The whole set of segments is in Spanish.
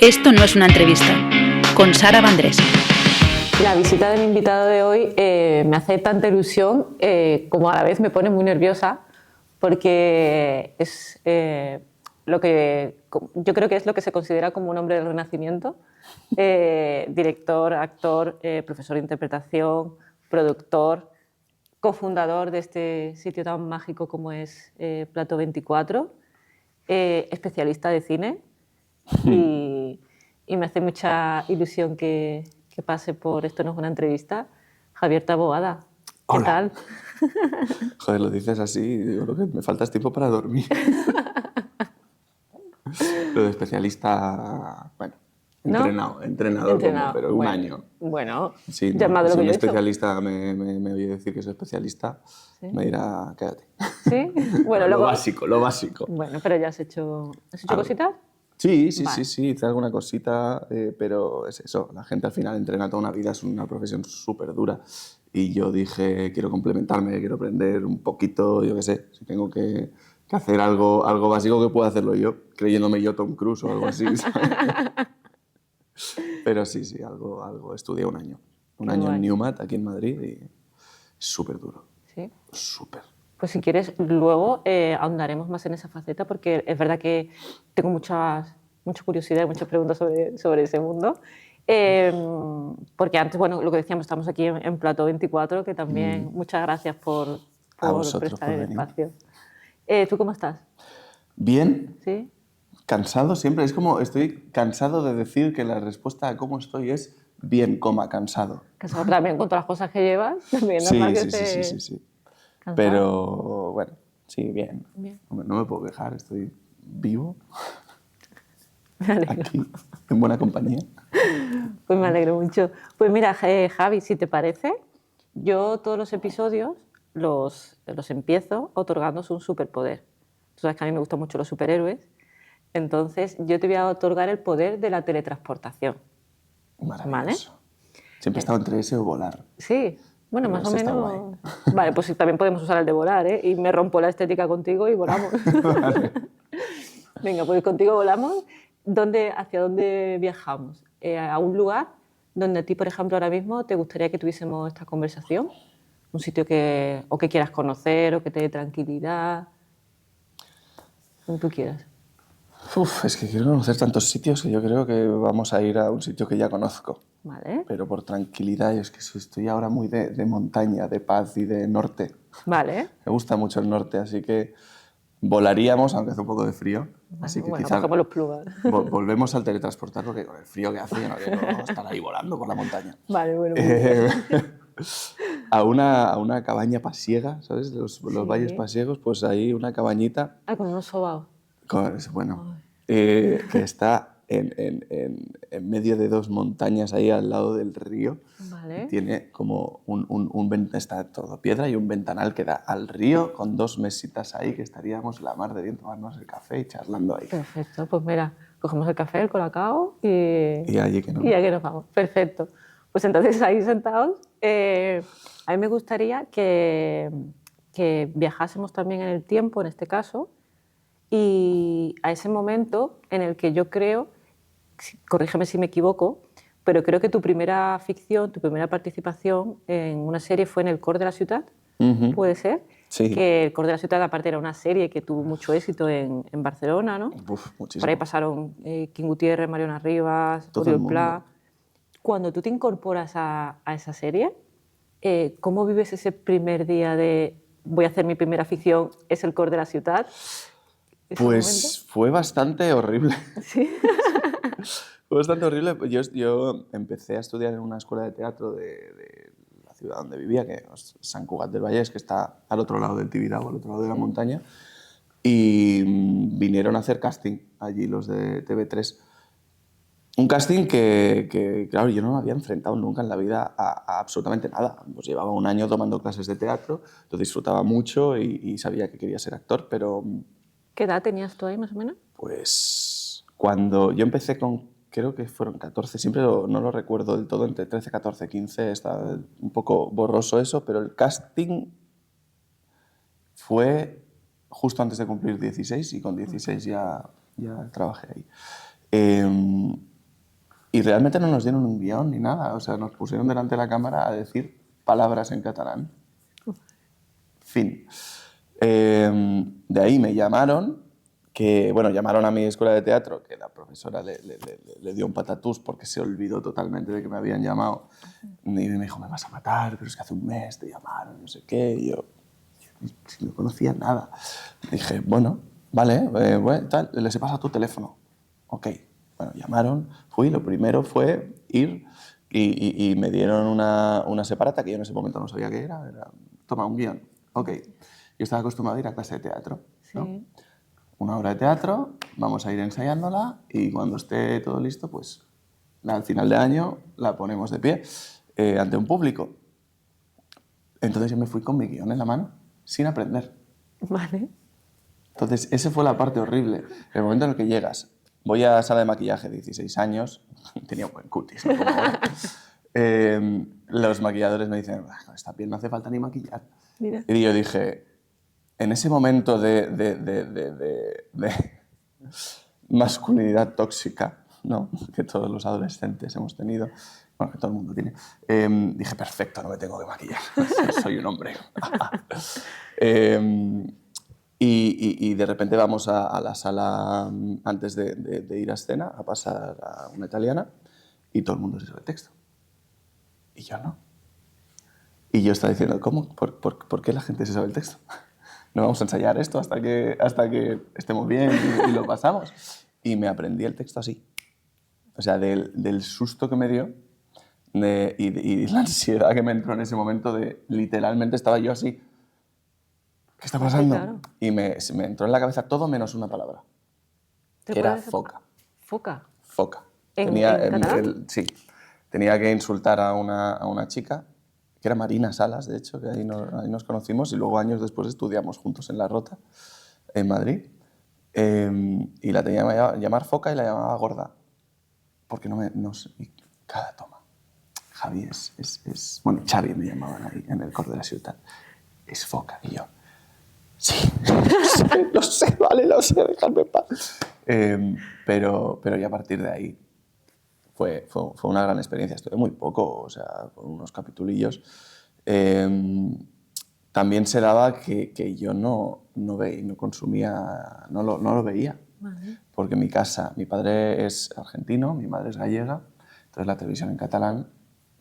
Esto no es una entrevista, con Sara Vendrés. La visita del invitado de hoy me hace tanta ilusión como a la vez me pone muy nerviosa porque es lo que yo creo que es lo que se considera como un hombre del Renacimiento, director, actor, profesor de interpretación, productor, cofundador de este sitio tan mágico como es Plato 24, especialista de cine y me hace mucha ilusión que pase por Esto no es una entrevista. Javier Taboada, ¿qué Hola. tal? Joder, lo dices así, yo creo que me faltas tiempo para dormir. Lo de especialista, bueno, ¿No? entrenado como, pero bueno, un año. Bueno, Sí, ya no, más de lo si que un yo he hecho. especialista me oye decir que soy especialista, ¿Sí? me dirá, quédate. ¿Sí? Bueno, Lo luego... básico, lo básico. Bueno, pero ya has hecho Algo. cositas. Sí, Vale. hice alguna cosita, pero es eso, la gente al final entrena toda una vida, es una profesión súper dura. Y yo dije, quiero complementarme, quiero aprender un poquito, yo qué sé, si tengo que hacer algo básico que pueda hacerlo yo, creyéndome yo Tom Cruise o algo así, ¿sabes? Pero sí, algo estudié un año. Un Qué año guay. en Newmat, aquí en Madrid, y es súper duro, Sí. súper. Pues si quieres, luego ahondaremos más en esa faceta porque es verdad que tengo mucha curiosidad y muchas preguntas sobre ese mundo. Porque antes, bueno, lo que decíamos, estamos aquí en Plato 24, que también muchas gracias por A vosotros prestar por el venir. espacio. ¿Tú cómo estás? Bien, ¿Sí? cansado siempre, es como estoy cansado de decir que la respuesta a cómo estoy es bien, cansado. Cansado también con todas las cosas que llevas, también es normal que estés Sí. cansado. Pero bueno, sí, bien. Bien. Hombre, no me puedo quejar, estoy vivo Me alegro. aquí, en buena compañía. Pues me alegro mucho. Pues mira, Javi, si te parece, yo todos los episodios los empiezo otorgándoos un superpoder. Tú sabes que a mí me gustan mucho los superhéroes, entonces yo te voy a otorgar el poder de la teletransportación. Maravilloso. Siempre he estado entre ese o volar. Sí, bueno, Pero más o ese está menos. guay. Vale, pues sí, también podemos usar el de volar, ¿eh? Y me rompo la estética contigo y volamos. Vale. Venga, pues contigo volamos. ¿Hacia dónde viajamos? ¿A un lugar donde a ti, por ejemplo, ahora mismo te gustaría que tuviésemos esta conversación? Un sitio que quieras conocer o que te dé tranquilidad. Como tú quieras. Uf, es que quiero conocer tantos sitios que yo creo que vamos a ir a un sitio que ya conozco. Vale. Pero por tranquilidad, es que estoy ahora muy de montaña, de paz y de norte. Vale. Me gusta mucho el norte, así que volaríamos, aunque hace un poco de frío. Así que Bueno, quizá cogemos los plumas. volvemos al teletransportar porque con el frío que hace yo no quiero estar ahí volando por la montaña. Vale, bueno, muy bien. A una cabaña pasiega, ¿sabes? Los valles pasiegos, pues ahí una cabañita, Ah, con unos sobaos. bueno, que está en medio de dos montañas ahí al lado del río. Vale. Y tiene como está todo piedra y un ventanal que da al río con dos mesitas ahí que estaríamos la mar de bien tomarnos el café y charlando ahí. Perfecto, pues mira, cogemos el café, el colacao y allí que no. Y aquí nos vamos. Perfecto. Pues entonces ahí sentados, a mí me gustaría que viajásemos también en el tiempo, en este caso, y a ese momento en el que yo creo, corrígeme si me equivoco, pero creo que tu primera ficción, tu primera participación en una serie fue en El Cor de la Ciutat, ¿puede ser? Sí. Que El Cor de la Ciutat, aparte, era una serie que tuvo mucho éxito en Barcelona, ¿no? Uf, muchísimo. Por ahí pasaron King Gutiérrez, Mariona Rivas, Todo Oriol el Pla. mundo. Cuando tú te incorporas a esa serie, ¿cómo vives ese primer día de voy a hacer mi primera ficción, es El Cor de la Ciutat? Pues fue bastante horrible. Sí. Fue bastante horrible. Yo empecé a estudiar en una escuela de teatro de la ciudad donde vivía, que es Sant Cugat del Vallès, que está al otro lado del Tibidabo, al otro lado de la montaña, y vinieron a hacer casting allí los de TV3. Un casting que, claro, yo no me había enfrentado nunca en la vida a absolutamente nada. Pues llevaba un año tomando clases de teatro, lo disfrutaba mucho y sabía que quería ser actor, pero ¿Qué edad tenías tú ahí, más o menos? pues cuando yo empecé con, creo que fueron 14, siempre no lo recuerdo del todo, entre 13, 14, 15, está un poco borroso eso, pero el casting fue justo antes de cumplir 16 y con 16 ya trabajé ahí. Y realmente no nos dieron un guión ni nada. O sea, nos pusieron delante de la cámara a decir palabras en catalán. Fin. De ahí me llamaron, llamaron a mi escuela de teatro, que la profesora le dio un patatús porque se olvidó totalmente de que me habían llamado. Y me dijo, me vas a matar, pero es que hace un mes te llamaron, no sé qué. Y yo no conocía nada. Dije, bueno, vale, tal, les he pasado tu teléfono. Ok. Bueno, llamaron, fui, lo primero fue ir y me dieron una separata que yo en ese momento no sabía qué era toma, un guión. Ok. Yo estaba acostumbrado a ir a clase de teatro, ¿no? Sí. Una obra de teatro, vamos a ir ensayándola y cuando esté todo listo, pues al final de año la ponemos de pie ante un público. Entonces yo me fui con mi guión en la mano, sin aprender. Vale. Entonces, esa fue la parte horrible. El momento en el que llegas, voy a sala de maquillaje, 16 años, tenía un buen cutis, ¿no? Como ahora. Los maquilladores me dicen, con esta piel no hace falta ni maquillar. Mira. Y yo dije, en ese momento de masculinidad tóxica, ¿no? Que todos los adolescentes hemos tenido, bueno, que todo el mundo tiene, dije, perfecto, no me tengo que maquillar, soy un hombre. Y de repente vamos a la sala antes de ir a escena, a pasar a una italiana, y todo el mundo se sabe el texto. Y yo no. Y yo estaba diciendo, ¿cómo? ¿Por qué la gente se sabe el texto? No vamos a ensayar esto hasta que estemos bien y lo pasamos. Y me aprendí el texto así. O sea, del susto que me dio y la ansiedad que me entró en ese momento de literalmente estaba yo así. ¿Qué está pasando? Sí, claro. Y me entró en la cabeza todo menos una palabra. Era foca. ¿Foca? Foca. ¿En catalán? Sí. Tenía que insultar a una chica, que era Marina Salas, de hecho, que ahí nos conocimos y luego años después estudiamos juntos en La Rota, en Madrid. Y la tenía que llamar foca y la llamaba gorda. Porque no sé, cada toma. Javi bueno, Xavi me llamaban ahí en el coro de la ciudad. Es foca. Y yo, sí, lo sé, vale, lo sé, dejadme en paz. Pero ya a partir de ahí fue una gran experiencia. Estuve muy poco, o sea, con unos capitulillos. También se daba que yo no consumía, no lo veía. Vale. Porque en mi casa, mi padre es argentino, mi madre es gallega, entonces la televisión en catalán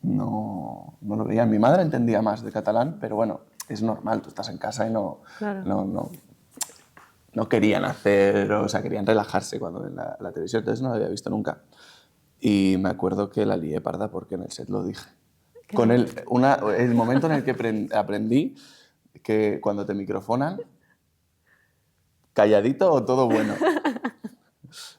no lo veía. Mi madre entendía más de catalán, pero bueno, es normal, tú estás en casa y no querían hacer, o sea, querían relajarse cuando ven la televisión, entonces no lo había visto nunca. Y me acuerdo que la lié parda porque en el set lo dije. Con el momento en el que aprendí que cuando te microfonan, calladito o todo bueno.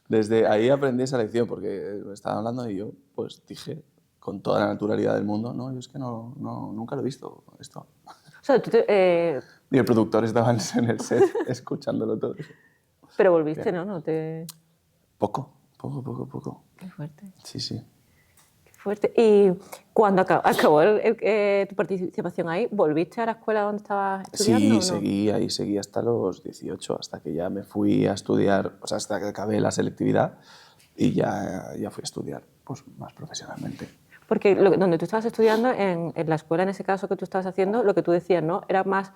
Desde ahí aprendí esa lección porque me estaban hablando y yo pues dije con toda la naturalidad del mundo, no, yo es que nunca lo he visto esto. O sea, Y el productor estaba en el set escuchándolo todo. Pero volviste, ¿no? No te... Poco. Qué fuerte. Sí, sí. Qué fuerte. Y cuando acabó tu participación ahí, ¿volviste a la escuela donde estabas estudiando? Sí, seguí hasta los 18, hasta que ya me fui a estudiar, o sea, hasta que acabé la selectividad y ya fui a estudiar pues, más profesionalmente. Porque donde tú estabas estudiando, en la escuela en ese caso que tú estabas haciendo, lo que tú decías, ¿no? Era más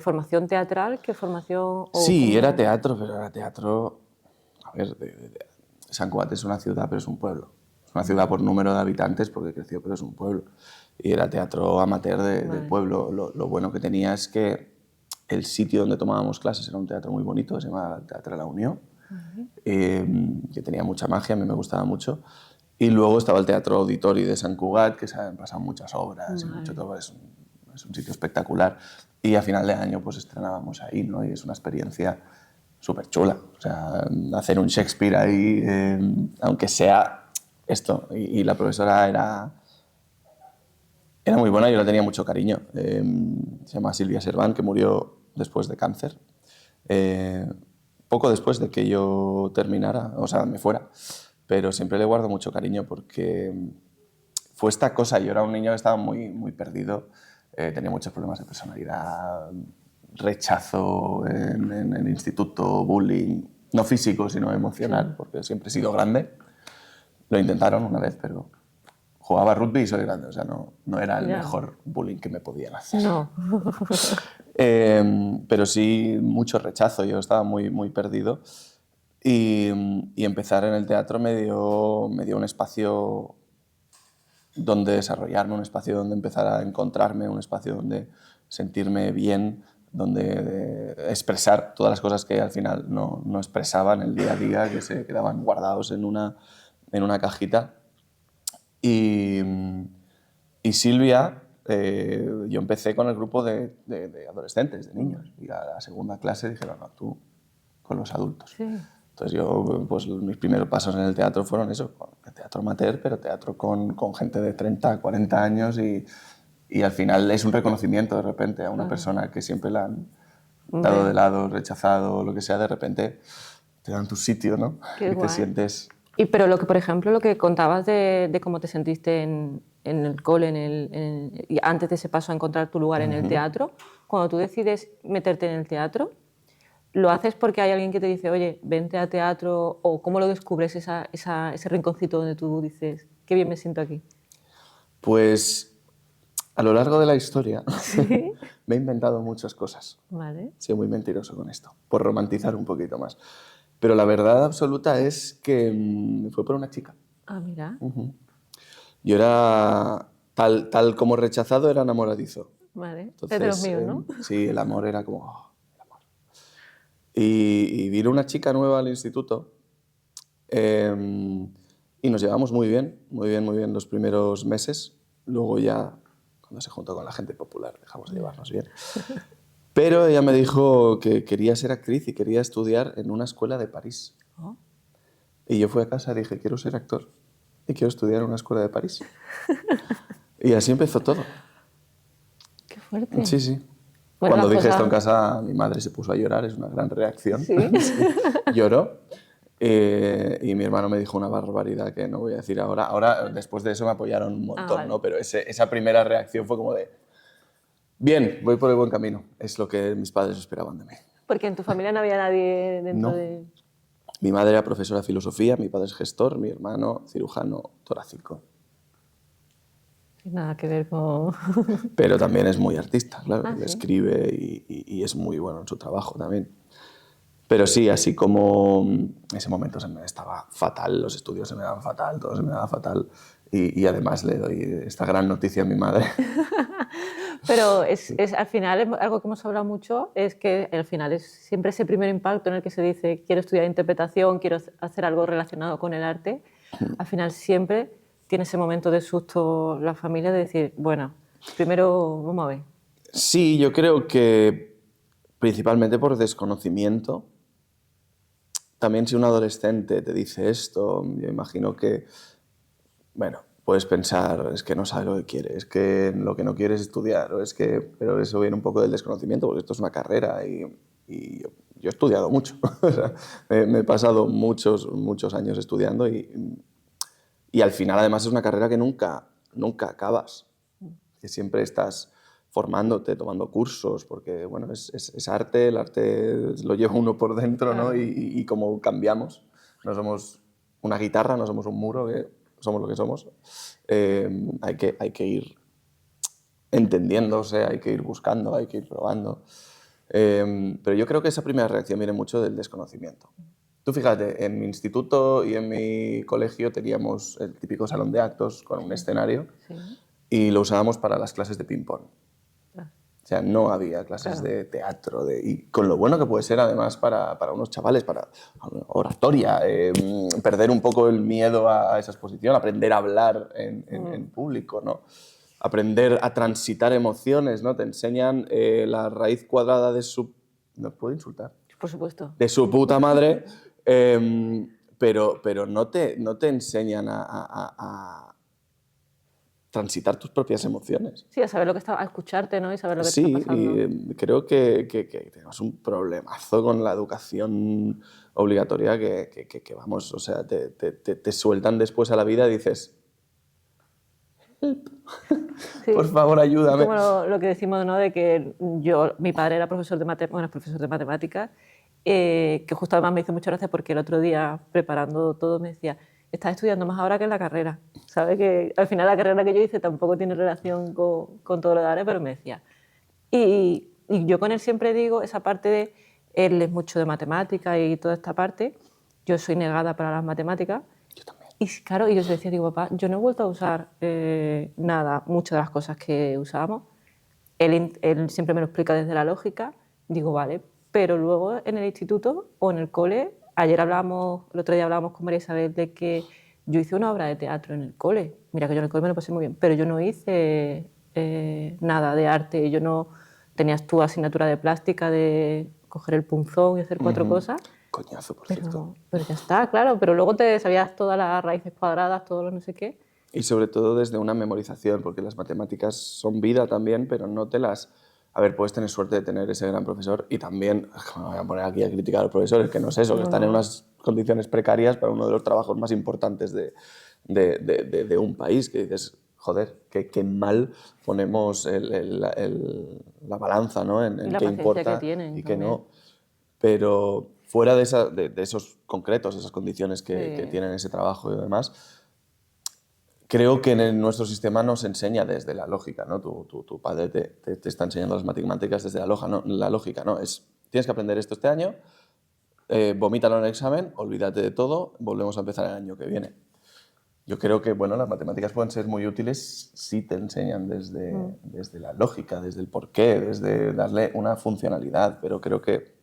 formación teatral que formación... Sí, era teatro, pero era teatro... A ver, Sant Cugat es una ciudad, pero es un pueblo. Es una ciudad por número de habitantes porque creció, pero es un pueblo. Y era teatro amateur de pueblo. Lo bueno que tenía es que el sitio donde tomábamos clases era un teatro muy bonito, que se llamaba Teatre La Unió, que tenía mucha magia, a mí me gustaba mucho. Y luego estaba el Teatro Auditori de Sant Cugat, que se habían pasado muchas obras y mucho todo. Es un sitio espectacular. Y a final de año pues estrenábamos ahí, ¿no? Y es una experiencia súper chula. O sea, hacer un Shakespeare ahí, aunque sea esto. Y la profesora era muy buena, yo la tenía mucho cariño. Se llama Silvia Serván, que murió después de cáncer. Poco después de que yo terminara, o sea, me fuera. Pero siempre le guardo mucho cariño porque fue esta cosa. Yo era un niño que estaba muy, muy perdido, tenía muchos problemas de personalidad, rechazo en el instituto, bullying, no físico, sino emocional, porque siempre he sido grande. Lo intentaron una vez, pero jugaba rugby y soy grande, o sea, no era el Ya. mejor bullying que me podían hacer. No. Pero sí, mucho rechazo, yo estaba muy perdido. Y empezar en el teatro me dio un espacio donde desarrollarme, un espacio donde empezar a encontrarme, un espacio donde sentirme bien, donde expresar todas las cosas que al final no expresaba en el día a día, que se quedaban guardados en una cajita. Y Silvia, yo empecé con el grupo de adolescentes, de niños, y a la segunda clase dijeron, no, tú con los adultos. Sí. Entonces yo, pues mis primeros pasos en el teatro fueron eso, teatro amateur, pero teatro con gente de 30, 40 años y al final es un reconocimiento de repente a una persona que siempre la han dado de lado, rechazado, lo que sea, de repente te dan tu sitio, ¿no? Qué y guay. te sientes... Pero lo que, por ejemplo, lo que contabas de cómo te sentiste en el cole, y antes de ese paso a encontrar tu lugar en el teatro, cuando tú decides meterte en el teatro, ¿lo haces porque hay alguien que te dice, oye, vente a teatro? ¿O cómo lo descubres, ese rinconcito donde tú dices, qué bien me siento aquí? Pues a lo largo de la historia ¿Sí? me he inventado muchas cosas. Vale. Soy muy mentiroso con esto, por romantizar un poquito más. Pero la verdad absoluta es que fue por una chica. Ah, mira. Yo era, tal como rechazado, era enamoradizo. Vale. Entonces, Es de los míos, ¿no? sí, el amor era como... oh, el amor. Y vino una chica nueva al instituto y nos llevamos muy bien los primeros meses. Luego ya, cuando se juntó con la gente popular, dejamos de llevarnos bien. Pero ella me dijo que quería ser actriz y quería estudiar en una escuela de París. Oh. Y yo fui a casa y dije, quiero ser actor y quiero estudiar en una escuela de París. Y así empezó todo. Qué fuerte. Sí, sí. Bueno, Cuando las dije esto cosas- en casa, mi madre se puso a llorar, es una gran reacción. ¿Sí? Sí. Lloró. Y mi hermano me dijo una barbaridad que no voy a decir ahora. Ahora, después de eso, me apoyaron un montón, vale. ¿no? Pero esa primera reacción fue como de, bien, voy por el buen camino. Es lo que mis padres esperaban de mí. Porque en tu familia no había nadie dentro No. de... Mi madre era profesora de filosofía, mi padre es gestor, mi hermano cirujano torácico. Sin nada que ver con... Pero también es muy artista, claro. Ah, Él ¿sí? escribe y es muy bueno en su trabajo también. Pero sí, así como en ese momento se me estaba fatal, los estudios se me daban fatal, todo se me daba fatal. Y además le doy esta gran noticia a mi madre. Pero al final, algo que hemos hablado mucho, es que al final es siempre ese primer impacto en el que se dice quiero estudiar interpretación, quiero hacer algo relacionado con el arte. Al final siempre tiene ese momento de susto la familia de decir, bueno, primero vamos a ver. Sí, yo creo que principalmente por desconocimiento. También si un adolescente te dice esto, yo imagino que, bueno, puedes pensar, es que no sabe lo que quiere, es que lo que no quiere es estudiar, pero eso viene un poco del desconocimiento, porque esto es una carrera y yo he estudiado mucho. O sea, me he pasado muchos años estudiando y al final además es una carrera que nunca acabas, que siempre estás formándote, tomando cursos, porque bueno, es arte, el arte lo lleva uno por dentro, ¿no? Y como cambiamos, no somos una guitarra, no somos un muro, que somos lo que somos, hay que ir entendiéndose, hay que ir buscando, hay que ir probando. Pero yo creo que esa primera reacción viene mucho del desconocimiento. Tú fíjate, en mi instituto y en mi colegio teníamos el típico salón de actos con un escenario Sí. y lo usábamos para las clases de ping-pong. Claro. O sea, no había clases de teatro. Y con lo bueno que puede ser, además, para unos chavales, para oratoria, perder un poco el miedo a esa exposición, aprender a hablar en público, ¿no? Aprender a transitar emociones, ¿no? Te enseñan la raíz cuadrada de su... ¿No puedo insultar? Por supuesto. De su puta madre, pero no te enseñan a transitar tus propias emociones. Sí, a saber lo que está, a escucharte, ¿no? Y saber lo que te Sí, está pasando. y creo que tenemos un problemazo con la educación obligatoria que vamos, o sea, te sueltan después a la vida y dices, help, Sí. por favor, ayúdame. Como lo que decimos, ¿no? De que mi padre era profesor de matemáticas, que justo además me hizo mucha gracia porque el otro día, preparando todo, me decía, estás estudiando más ahora que en la carrera. ¿Sabes? Que al final la carrera que yo hice tampoco tiene relación con todo lo de ahora, pero me decía. Y yo con él siempre digo esa parte de, él es mucho de matemáticas y toda esta parte, yo soy negada para las matemáticas. Yo también. Y claro, y yo le decía, digo, papá, yo no he vuelto a usar nada, muchas de las cosas que usábamos. Él siempre me lo explica desde la lógica, digo, vale, pero luego en el instituto o en el cole, el otro día hablábamos con María Isabel de que yo hice una obra de teatro en el cole. Mira que yo en el cole me lo pasé muy bien, pero yo no hice nada de arte, yo no tenías tu asignatura de plástica de coger el punzón y hacer 4 cosas. Coñazo, por cierto. Pero ya está, claro, pero luego te sabías todas las raíces cuadradas, todo lo no sé qué. Y sobre todo desde una memorización, porque las matemáticas son vida también, pero no te las... A ver, puedes tener suerte de tener ese gran profesor y también, me voy a poner aquí a criticar a los profesores, que no es eso, que están en unas condiciones precarias para uno de los trabajos más importantes de un país, que dices, joder, qué mal ponemos la balanza, ¿no? En la qué paciencia importa que tienen y qué también. no. Pero fuera de esos concretos, esas condiciones que tienen ese trabajo y demás, creo que en nuestro sistema nos enseña desde la lógica, ¿no? Tu padre te está enseñando las matemáticas desde la lógica, ¿no? Tienes que aprender esto este año, vomítalo en el examen, olvídate de todo, volvemos a empezar el año que viene. Yo creo que, bueno, las matemáticas pueden ser muy útiles si te enseñan desde la lógica, desde el porqué, desde darle una funcionalidad, pero creo que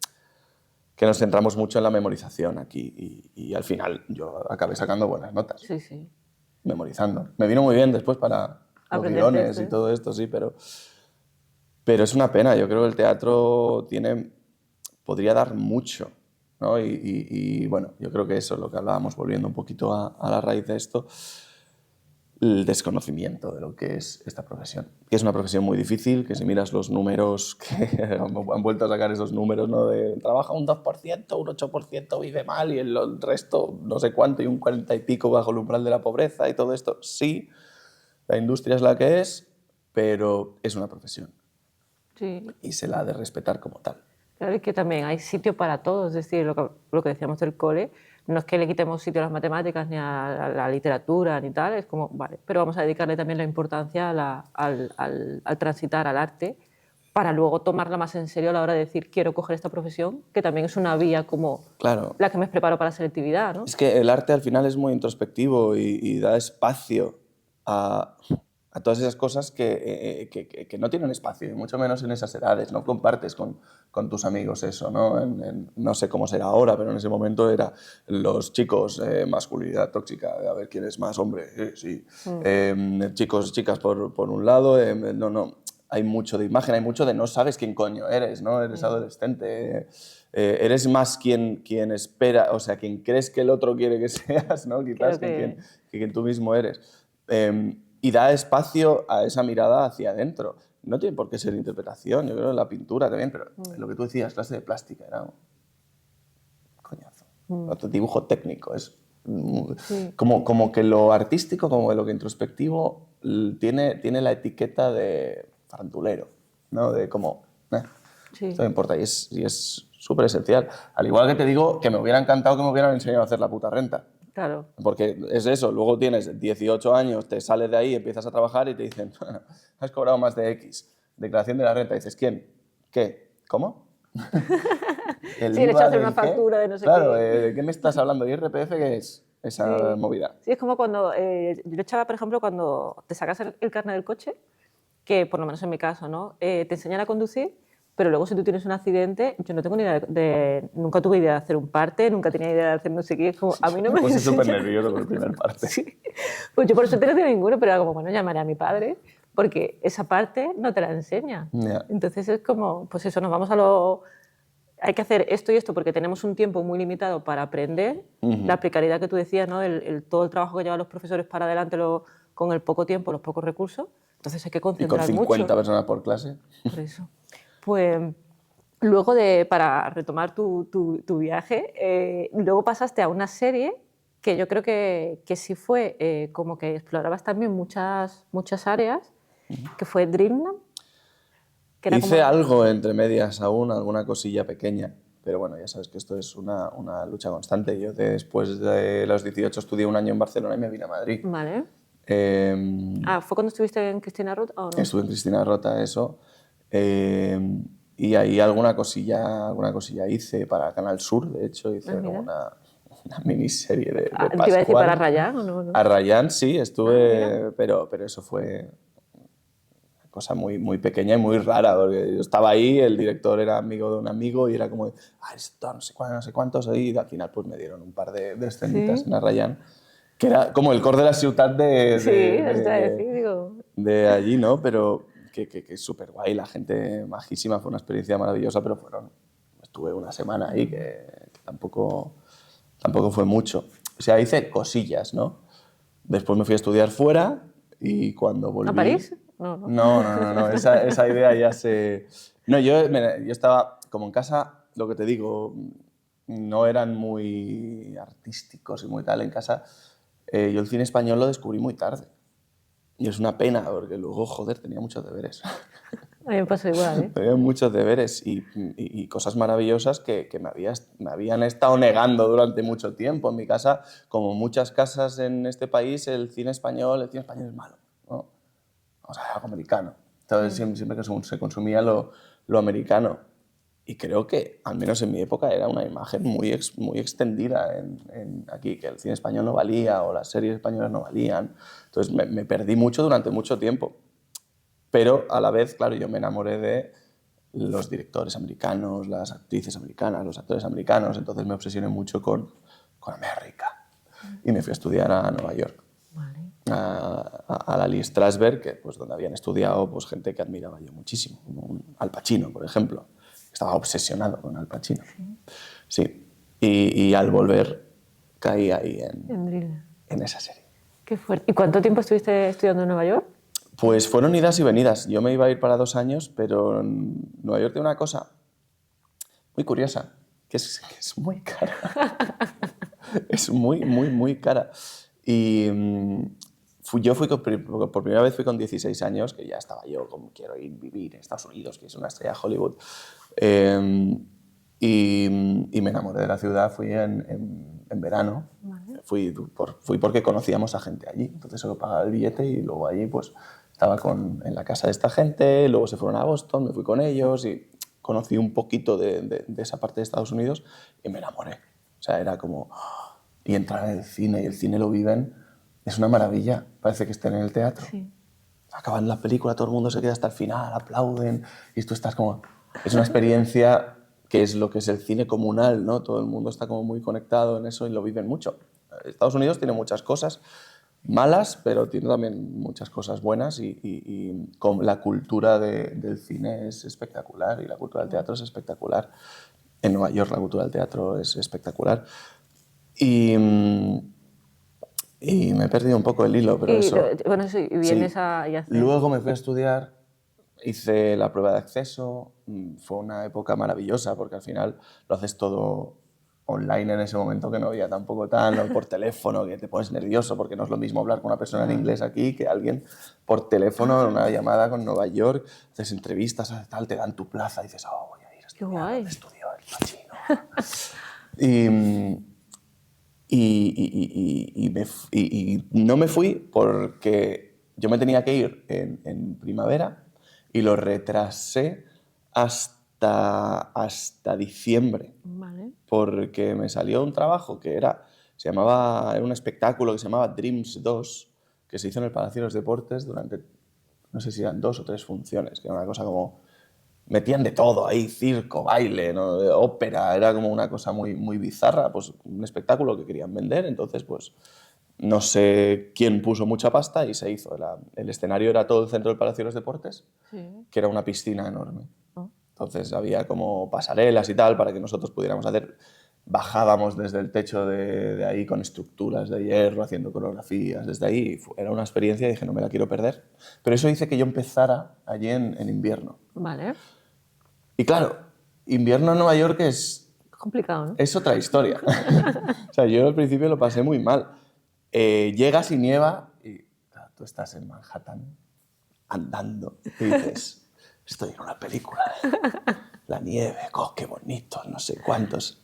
nos centramos mucho en la memorización aquí y al final yo acabé sacando buenas notas. Sí, sí. Memorizando. Me vino muy bien después para los Aprender guiones texto, y todo esto, sí, pero es una pena. Yo creo que el teatro podría dar mucho, ¿no? Y bueno, yo creo que eso es lo que hablábamos, volviendo un poquito a la raíz de esto, el desconocimiento de lo que es esta profesión. Que es una profesión muy difícil, que si miras los números, que han vuelto a sacar esos números, ¿no? De trabaja un 2%, un 8% vive mal y el resto no sé cuánto, y un 40 y pico bajo el umbral de la pobreza y todo esto. Sí, la industria es la que es, pero es una profesión. Sí. Y se la ha de respetar como tal. Claro, y que también hay sitio para todo, es decir, lo que decíamos del cole, no es que le quitemos sitio a las matemáticas ni a la literatura ni tal, es como, vale, pero vamos a dedicarle también la importancia al transitar al arte para luego tomarla más en serio a la hora de decir quiero coger esta profesión, que también es una vía como Claro. la que me preparo para la selectividad, ¿no? Es que el arte al final es muy introspectivo y da espacio a todas esas cosas que no tienen espacio, y mucho menos en esas edades. No compartes con tus amigos eso, ¿no? No sé cómo será ahora, pero en ese momento era los chicos, masculinidad tóxica, a ver quién es más hombre, sí. Chicos y chicas por un lado, no. Hay mucho de imagen, hay mucho de no sabes quién coño eres, ¿no? Eres adolescente, eres más quien espera, o sea, quien crees que el otro quiere que seas, ¿no? Quizás que quien tú mismo eres. Y da espacio a esa mirada hacia adentro. No tiene por qué ser interpretación, yo creo en la pintura también, pero lo que tú decías, clase de plástica, era un coñazo. Otro dibujo técnico, es como que lo artístico, como lo que introspectivo, tiene la etiqueta de farandulero, ¿no? De como, esto me importa y es súper esencial. Al igual que te digo que me hubiera encantado que me hubieran enseñado a hacer la puta renta. Claro. Porque es eso, luego tienes 18 años, te sales de ahí, empiezas a trabajar y te dicen, has cobrado más de X, declaración de la renta. Y dices, ¿quién? ¿Qué? ¿Cómo? Sí, le echas una factura de no sé qué. Claro, ¿de qué me estás hablando? ¿IRPF qué es esa movida? Sí, es como cuando, yo lo echaba, por ejemplo, cuando te sacas el carnet del coche, que por lo menos en mi caso, ¿no? Te enseñan a conducir, pero luego si tú tienes un accidente, yo no tengo ni idea nunca tuve idea de hacer un parte, nunca tenía idea de hacer no sé qué, es como, a mí no me Pues enseñan. súper nervioso con el primer parte. Sí. Pues yo por eso no tengo ninguno, pero era como, bueno, llamaré a mi padre, porque esa parte no te la enseña. Yeah. Entonces es como, pues eso, nos vamos a lo... Hay que hacer esto y esto porque tenemos un tiempo muy limitado para aprender. La precariedad que tú decías, ¿no? todo el trabajo que llevan los profesores para adelante con el poco tiempo, los pocos recursos. Entonces hay que concentrar mucho. Y con 50 personas por clase. Por eso. Pues luego, para retomar tu viaje, luego pasaste a una serie que yo creo que sí fue como que explorabas también muchas áreas, que fue Dreamland. Hice algo entre medias aún, alguna cosilla pequeña, pero bueno, ya sabes que esto es una lucha constante. Yo después de los 18 estudié un año en Barcelona y me vine a Madrid. Vale. Eh, ¿Fue cuando estuviste en Cristina Rota o no? Estuve en Cristina Rota, eso. Y ahí alguna cosilla hice para Canal Sur, de hecho, hice como una miniserie de Te iba a decir Pascual. para Rayán o no. A Rayán sí, estuve, mira. pero eso fue una cosa muy, muy pequeña y muy rara, porque yo estaba ahí, el director era amigo de un amigo y era como, esto no sé cuántos, y al final pues me dieron un par de escenitas en Arrayán, que era como el cor de la ciudad Sí, eso te iba a decir, digo. de allí, ¿no? Pero que es súper guay, la gente majísima, fue una experiencia maravillosa, pero estuve una semana ahí que tampoco fue mucho. O sea, hice cosillas, ¿no? Después me fui a estudiar fuera y cuando volví... ¿A París? No, esa idea ya se... No, yo estaba como en casa, lo que te digo, no eran muy artísticos y muy tal en casa. Yo el cine español lo descubrí muy tarde. Y es una pena, porque luego, joder, tenía muchos deberes. A mí me pasó igual, ¿eh? Tenía muchos deberes y cosas maravillosas que me habían estado negando durante mucho tiempo. En mi casa, como muchas casas en este país, el cine español es malo, ¿no? O sea, algo americano. Entonces, siempre que se consumía lo americano. Y creo que, al menos en mi época, era una imagen muy extendida aquí, que el cine español no valía o las series españolas no valían. Entonces me perdí mucho durante mucho tiempo. Pero a la vez, claro, yo me enamoré de los directores americanos, las actrices americanas, los actores americanos. Entonces me obsesioné mucho con América. Y me fui a estudiar a Nueva York. Vale. A la Lee Strasberg, que, pues, donde habían estudiado pues, gente que admiraba yo muchísimo, como Al Pacino, por ejemplo. Estaba obsesionado con Al Pacino. Sí. Y al volver caí ahí en esa serie. Qué fuerte. ¿Y cuánto tiempo estuviste estudiando en Nueva York? Pues fueron idas y venidas. Yo me iba a ir para 2 años, pero Nueva York tiene una cosa muy curiosa, que es muy cara. Es muy, muy, muy cara. Y yo fui por primera vez fui con 16 años, que ya estaba yo como quiero ir vivir en Estados Unidos, que es una estrella de Hollywood. Y me enamoré de la ciudad, fui en verano. Vale. Fui porque conocíamos a gente allí, entonces solo pagaba el billete y luego allí pues estaba en la casa de esta gente, luego se fueron a Boston, me fui con ellos y conocí un poquito de esa parte de Estados Unidos y me enamoré. O sea, era como... Y entrar en el cine, y el cine lo viven, es una maravilla. Parece que estén en el teatro. Sí. Acaban la película, todo el mundo se queda hasta el final, aplauden, y tú estás como... Es una experiencia que es lo que es el cine comunal, ¿no? Todo el mundo está como muy conectado en eso y lo viven mucho. Estados Unidos tiene muchas cosas malas, pero tiene también muchas cosas buenas y la cultura del cine es espectacular y la cultura del teatro es espectacular. En Nueva York la cultura del teatro es espectacular. Y me he perdido un poco el hilo, pero vienes sí. a... Luego me fui a estudiar, hice la prueba de acceso, fue una época maravillosa porque al final lo haces todo online en ese momento, que no había tampoco tan, por teléfono, que te pones nervioso porque no es lo mismo hablar con una persona en inglés aquí que alguien por teléfono en una llamada con Nueva York, haces entrevistas, tal, te dan tu plaza y dices, voy a ir a estudiar, donde estudió el Pacino. Y no me fui porque yo me tenía que ir en primavera y lo retrasé hasta diciembre. Vale. Porque me salió un trabajo que era un espectáculo que se llamaba Dreams 2, que se hizo en el Palacio de los Deportes durante, no sé si eran 2 o 3 funciones, que era una cosa como... Metían de todo ahí, circo, baile, ¿no? Ópera, era como una cosa muy, muy bizarra, pues un espectáculo que querían vender, entonces pues no sé quién puso mucha pasta y se hizo. El escenario era todo el centro del Palacio de los Deportes, que era una piscina enorme. Entonces había como pasarelas y tal para que nosotros pudiéramos hacer... Bajábamos desde el techo de ahí con estructuras de hierro, haciendo coreografías desde ahí. Era una experiencia y dije, no me la quiero perder. Pero eso hizo que yo empezara allí en invierno. Vale. Y claro, invierno en Nueva York es... complicado, ¿no? Es otra historia. O sea, yo al principio lo pasé muy mal. Llegas y nieva y claro, tú estás en Manhattan andando y dices, estoy en una película. la nieve, oh, qué bonito, no sé cuántos.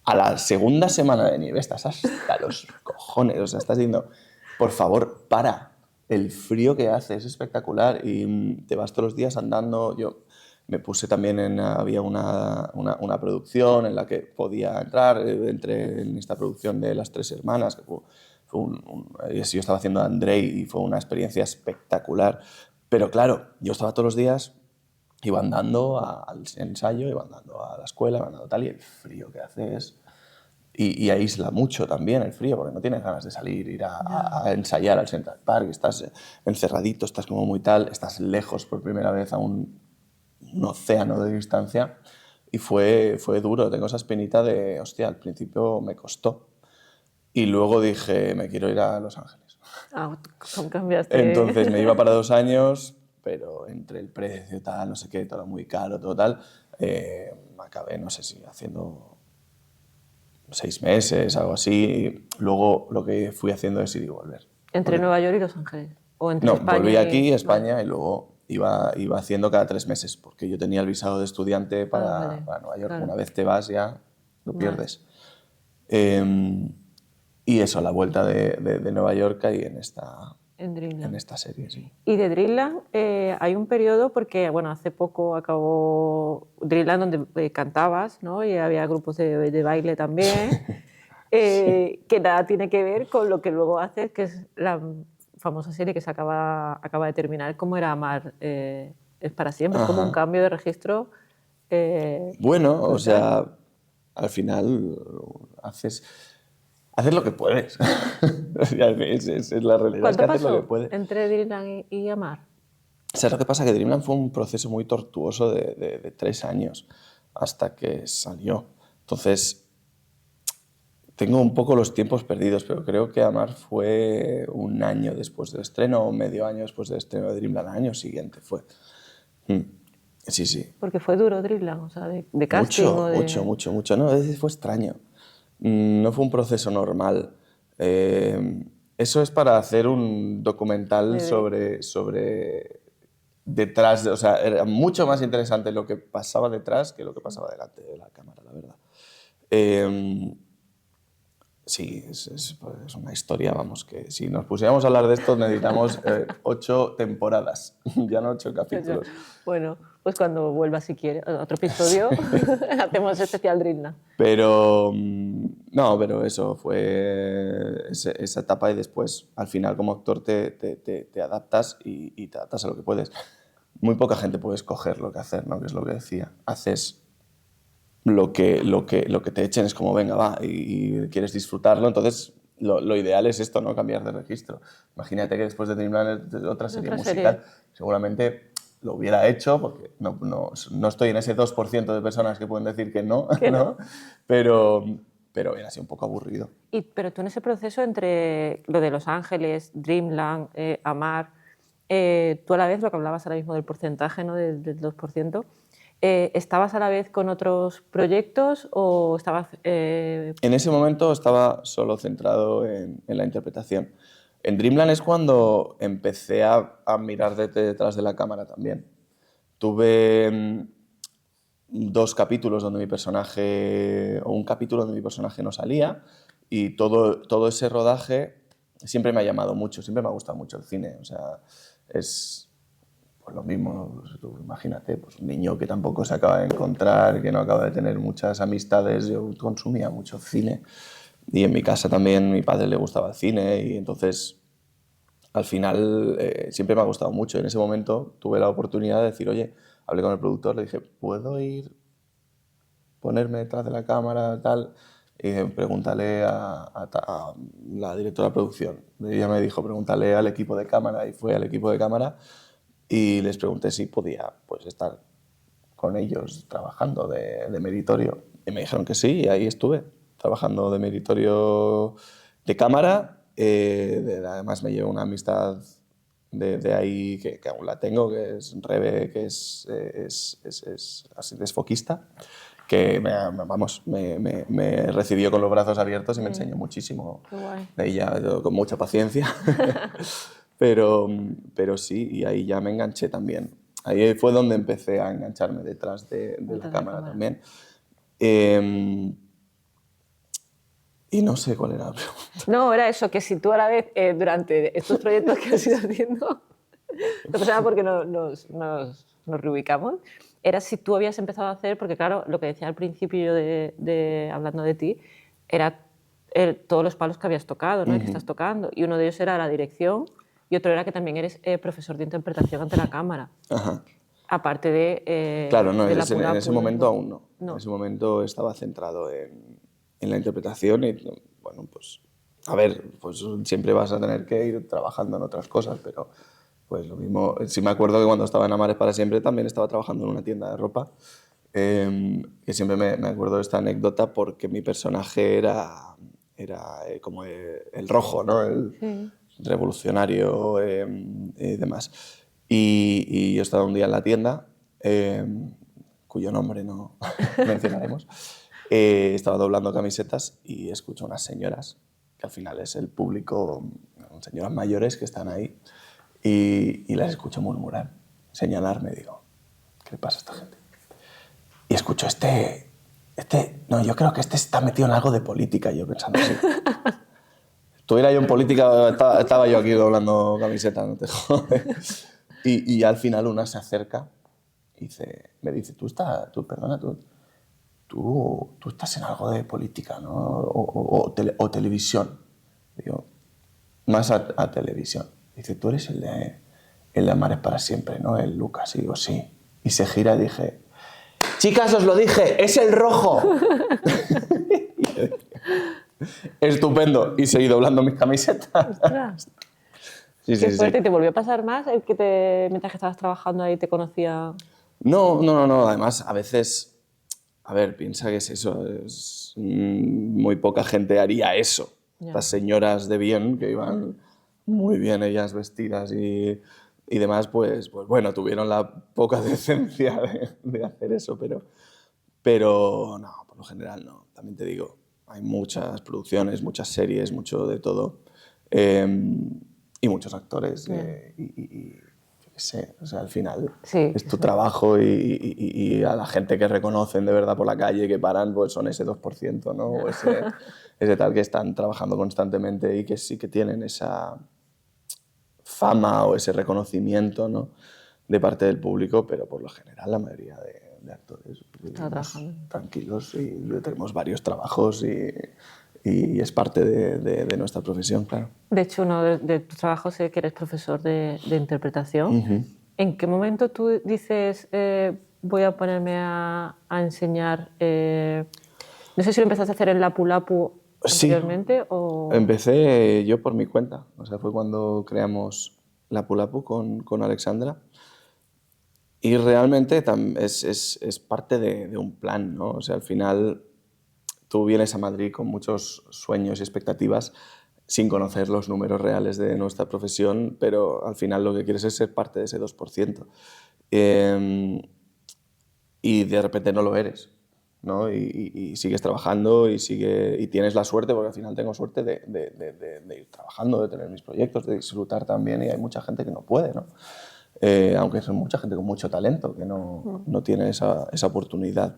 A la segunda semana de nieve estás hasta los cojones, o sea, estás diciendo, por favor, para, el frío que hace es espectacular y te vas todos los días andando. Yo me puse también había una producción en la que podía entrar, entré en esta producción de Las Tres Hermanas, que yo estaba haciendo a Andrei y fue una experiencia espectacular. Pero claro, yo estaba todos los días, iba andando al ensayo, iba andando a la escuela, iba andando tal, y el frío que hace es... Y aísla mucho también el frío, porque no tienes ganas de salir, ir a ensayar al Central Park, estás encerradito, estás como muy tal, estás lejos por primera vez a un océano de distancia, y fue duro, tengo esa espinita de, hostia, al principio me costó, y luego dije, me quiero ir a Los Ángeles. Ah, ¿cómo cambiaste? Entonces me iba para 2 años, pero entre el precio, tal, no sé qué, todo muy caro, todo tal, acabé, no sé si haciendo 6 meses, algo así. Luego lo que fui haciendo es ir y volver. ¿Entre Nueva York y Los Ángeles? ¿O entre No, España volví aquí a Vale. España y luego iba haciendo cada 3 meses, porque yo tenía el visado de estudiante Vale, para Nueva York. claro. Una vez te vas ya lo Vale. pierdes. Y eso, a la vuelta de Nueva York caí en Dreamland. esta serie, sí. Y de Dreamland hay un periodo, porque bueno, hace poco acabó Dreamland donde cantabas, ¿no? Y había grupos de baile también, que nada tiene que ver con lo que luego haces, que es la famosa serie que se acaba de terminar, ¿Cómo era amar? Es para siempre, es como un Ajá. cambio de registro. Bueno, o brutal. sea, al final haces lo que puedes. Es la realidad, es que ¿Cuánto haces lo que pasó puedes. entre Dreamland y Amar? ¿Sabes lo que pasa? Que Dreamland fue un proceso muy tortuoso de 3 años hasta que salió. Entonces, tengo un poco los tiempos perdidos, pero creo que Amar fue 1 año después del estreno o medio año después del estreno de Dreamland, al año siguiente fue. Sí, sí. Porque fue duro Dreamland, o sea, de casting o de... Mucho. No, fue extraño. No fue un proceso normal. Eso es para hacer un documental sobre detrás, o sea, era mucho más interesante lo que pasaba detrás que lo que pasaba delante de la cámara, la verdad. Sí, es una historia, vamos, que si nos pusiéramos a hablar de esto necesitamos 8 temporadas, ya no 8 capítulos. Bueno, pues cuando vuelva, si quiere, otro episodio, hacemos especial Dreamland. Pero no, pero eso fue esa etapa y después, al final, como actor te adaptas y te adaptas a lo que puedes. Muy poca gente puede escoger lo que hacer, ¿no? Que es lo que decía. Haces lo que te echen, es como, venga, va, y quieres disfrutarlo, entonces lo ideal es esto, ¿no? Cambiar de registro. Imagínate que después de Dreamland es otra serie musical. Seguramente lo hubiera hecho, porque no estoy en ese 2% de personas que pueden decir que no, ¿no? Pero hubiera sido un poco aburrido. Pero tú en ese proceso entre lo de Los Ángeles, Dreamland, Amar, tú a la vez, lo que hablabas ahora mismo del porcentaje, ¿no? del 2%, ¿estabas a la vez con otros proyectos o estabas...? En ese momento estaba solo centrado en la interpretación. En Dreamland es cuando empecé a mirar detrás de la cámara también. Tuve 2 capítulos donde mi personaje, o un capítulo donde mi personaje no salía, y todo ese rodaje siempre me ha llamado mucho, siempre me ha gustado mucho el cine. O sea, es pues lo mismo, tú imagínate, pues un niño que tampoco se acaba de encontrar, que no acaba de tener muchas amistades. Yo consumía mucho cine y en mi casa también mi padre le gustaba el cine y entonces al final siempre me ha gustado mucho. En ese momento tuve la oportunidad de decir, oye, hablé con el productor, le dije, ¿puedo ponerme detrás de la cámara, tal? Y dije, pregúntale a la directora de producción. Ella me dijo, pregúntale al equipo de cámara, y fue al equipo de cámara y les pregunté si podía pues, estar con ellos trabajando de meritorio. Y me dijeron que sí, y ahí estuve, trabajando de meritorio de cámara. Además me llevo una amistad de ahí que aún la tengo, que es Rebe, que es así desfoquista, que me recibió con los brazos abiertos y me enseñó muchísimo. Qué guay. Ella con mucha paciencia. Pero sí, y ahí ya me enganché también. Ahí fue donde empecé a engancharme detrás de la cámara también. Y no sé cuál era la pregunta. No, era eso, que si tú a la vez, durante estos proyectos que has ido haciendo, no pasa nada porque nos reubicamos, era si tú habías empezado a hacer, porque claro, lo que decía al principio yo hablando de ti, era todos los palos que habías tocado, ¿no? Que estás tocando, y uno de ellos era la dirección, y otro era que también eres profesor de interpretación ante la cámara. Ajá. Aparte de Claro, no, de la en ese momento aún no. No. En ese momento estaba centrado en la interpretación y, bueno, pues, a ver, pues siempre vas a tener que ir trabajando en otras cosas, pero pues lo mismo. Sí me acuerdo que cuando estaba en Amares para siempre también estaba trabajando en una tienda de ropa, que siempre me acuerdo de esta anécdota porque mi personaje era como el rojo, ¿no? El revolucionario y demás. Y yo estaba un día en la tienda, cuyo nombre no mencionaremos, estaba doblando camisetas y escucho unas señoras, que al final es el público, señoras mayores que están ahí, y las escucho murmurar, señalarme, digo, ¿qué le pasa a esta gente? Y escucho, no, yo creo que este está metido en algo de política, y yo pensando así. Estuviera yo en política, estaba yo aquí doblando camisetas, no te jodes. Y al final una se acerca y me dice, tú estás en algo de política, ¿no? O televisión. Digo, más a televisión. Dice, tú eres el de Amares para siempre, ¿no? El Lucas. Y digo, sí. Y se gira y dije, chicas, os lo dije, es el rojo. Estupendo. Y seguí doblando mis camisetas. Ostras. Sí, Qué fuerte. ¿Te volvió a pasar más el que mientras que estabas trabajando ahí te conocía? No. Además, a veces, a ver, piensa que es eso. Muy poca gente haría eso. Ya. Estas señoras de bien, que iban muy bien ellas vestidas y demás, pues bueno, tuvieron la poca decencia de hacer eso, pero no, por lo general no. También te digo, hay muchas producciones, muchas series, mucho de todo, y muchos actores, y yo qué sé, o sea, al final Sí, es tu trabajo y a la gente que reconocen de verdad por la calle, que paran, pues son ese 2%, ¿no? O ese tal que están trabajando constantemente y que sí que tienen esa fama o ese reconocimiento, ¿no? De parte del público, pero por lo general la mayoría de actores tranquilos y tenemos varios trabajos y es parte de nuestra profesión, claro. De hecho, uno de tus trabajos sé que eres profesor de interpretación. ¿En qué momento tú dices voy a ponerme a enseñar? No sé si lo empezaste a hacer en Lapu Lapu anteriormente o... Empecé yo por mi cuenta. O sea, fue cuando creamos Lapu Lapu con Alexandra. Y realmente es parte de un plan, ¿no? O sea, al final tú vienes a Madrid con muchos sueños y expectativas sin conocer los números reales de nuestra profesión, pero al final lo que quieres es ser parte de ese 2%. Y de repente no lo eres, ¿no? Y sigues trabajando y tienes la suerte, porque al final tengo suerte de ir trabajando, de tener mis proyectos, de disfrutar también, y hay mucha gente que no puede, ¿no? Aunque es mucha gente con mucho talento que no tiene esa oportunidad.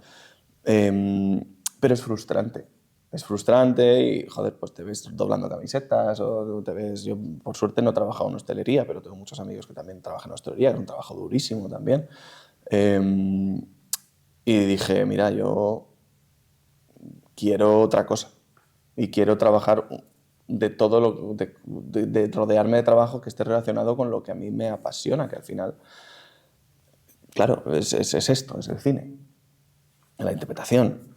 Pero es frustrante. Es frustrante y, joder, pues te ves doblando camisetas o te ves... Yo, por suerte, no he trabajado en hostelería, pero tengo muchos amigos que también trabajan en hostelería, que es un trabajo durísimo también. Y dije, mira, yo quiero otra cosa y quiero trabajar de todo de rodearme de trabajo que esté relacionado con lo que a mí me apasiona, que al final, claro, es esto, es el cine, la interpretación.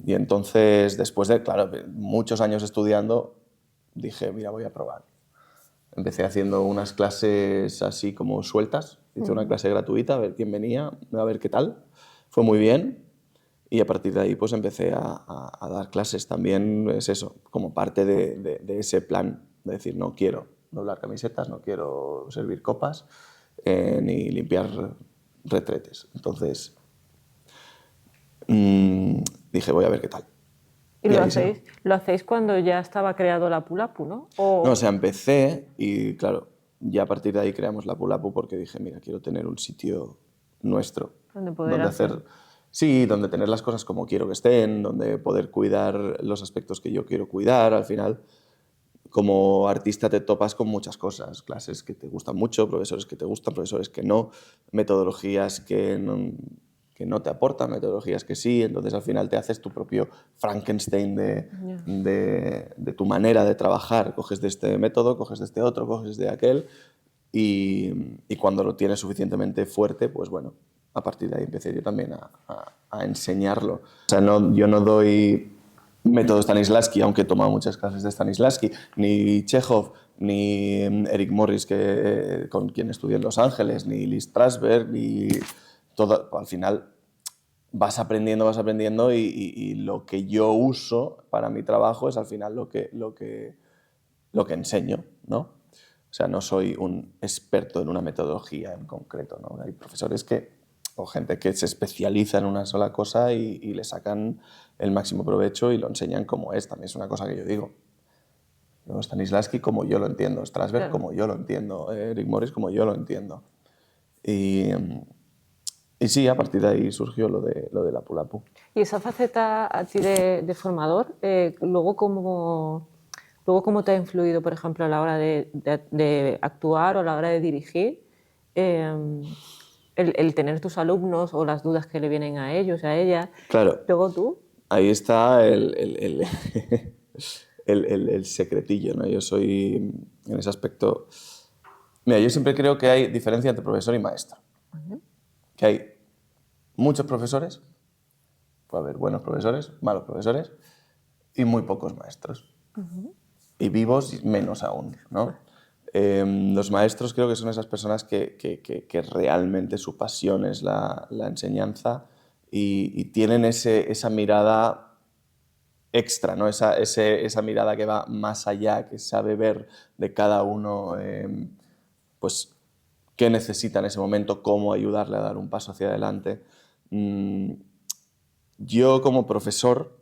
Y entonces, después de, claro, muchos años estudiando, dije, mira, voy a probar. Empecé haciendo unas clases así como sueltas, hice una clase gratuita, a ver quién venía, a ver qué tal. Fue muy bien. Y a partir de ahí pues empecé a dar clases. También es eso, como parte de ese plan, de decir, no quiero doblar camisetas, no quiero servir copas, ni limpiar retretes. Entonces dije, voy a ver qué tal. ¿Y lo hacéis cuando ya estaba creado Lapu Lapu, no? No, o sea, empecé y claro, ya a partir de ahí creamos Lapu Lapu porque dije, mira, quiero tener un sitio nuestro. Donde poder donde hacer. Sí, donde tener las cosas como quiero que estén, donde poder cuidar los aspectos que yo quiero cuidar. Al final, como artista te topas con muchas cosas, clases que te gustan mucho, profesores que te gustan, profesores que no, metodologías que no te aportan, metodologías que sí, entonces al final te haces tu propio Frankenstein de tu manera de trabajar, coges de este método, coges de este otro, coges de aquel y cuando lo tienes suficientemente fuerte, pues bueno, a partir de ahí empecé yo también a enseñarlo. O sea, yo no doy método Stanislavski, aunque he tomado muchas clases de Stanislavski, ni Chekhov, ni Eric Morris, con quien estudié en Los Ángeles, ni Lee Strasberg, ni todo. Al final vas aprendiendo y lo que yo uso para mi trabajo es al final lo que enseño, ¿no? O sea, no soy un experto en una metodología en concreto, ¿no? Hay profesores o gente que se especializa en una sola cosa y le sacan el máximo provecho y lo enseñan como es. También es una cosa que yo digo. Luego Stanislavski como yo lo entiendo, Strasberg Claro. como yo lo entiendo, Eric Morris como yo lo entiendo. Y sí, a partir de ahí surgió lo de Lapu Lapu. Y esa faceta a ti de formador, luego cómo te ha influido, por ejemplo, a la hora de actuar o a la hora de dirigir, el tener tus alumnos o las dudas que le vienen a ellos, a ellas. Claro. Luego tú. Ahí está el secretillo, ¿no? Yo soy, en ese aspecto... Mira, yo siempre creo que hay diferencia entre profesor y maestro. Que hay muchos profesores, puede haber buenos profesores, malos profesores, y muy pocos maestros. Y vivos menos aún, ¿no? Los maestros creo que son esas personas que realmente su pasión es la enseñanza y tienen esa mirada extra, ¿no? Esa mirada que va más allá, que sabe ver de cada uno pues, qué necesita en ese momento, cómo ayudarle a dar un paso hacia adelante. Yo como profesor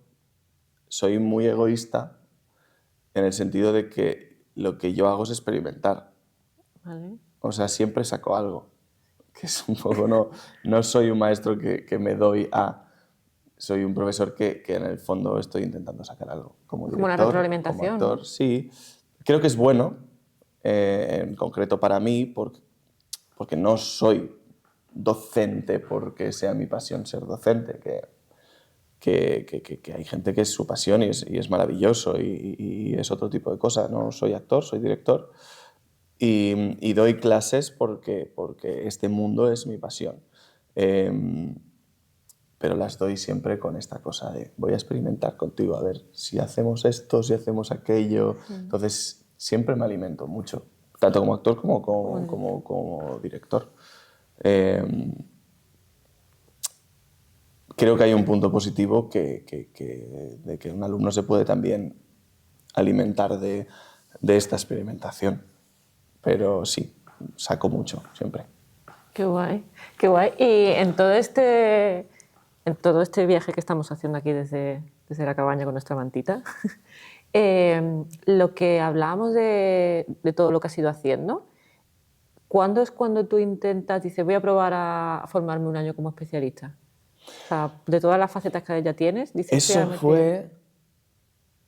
soy muy egoísta en el sentido de que lo que yo hago es experimentar. Vale. O sea, siempre saco algo. Que es un poco, no soy un maestro que me doy a... Soy un profesor que en el fondo estoy intentando sacar algo. Como director, Como una retroalimentación, como actor, ¿no? sí. Creo que es bueno, en concreto para mí, porque no soy docente porque sea mi pasión ser docente, que hay gente que es su pasión y es maravilloso y es otro tipo de cosa. No soy actor, soy director y doy clases porque este mundo es mi pasión. Pero las doy siempre con esta cosa de voy a experimentar contigo, a ver si hacemos esto, si hacemos aquello. Entonces siempre me alimento mucho, tanto como actor como director. Creo que hay un punto positivo de que un alumno se puede también alimentar de esta experimentación. Pero sí, saco mucho, siempre. Qué guay, qué guay. Y en todo este viaje que estamos haciendo aquí desde la cabaña con nuestra mantita, lo que hablábamos de todo lo que has ido haciendo, ¿cuándo es cuando tú dices, voy a probar a formarme un año como especialista? O sea, de todas las facetas que ya tienes, dices Eso fue...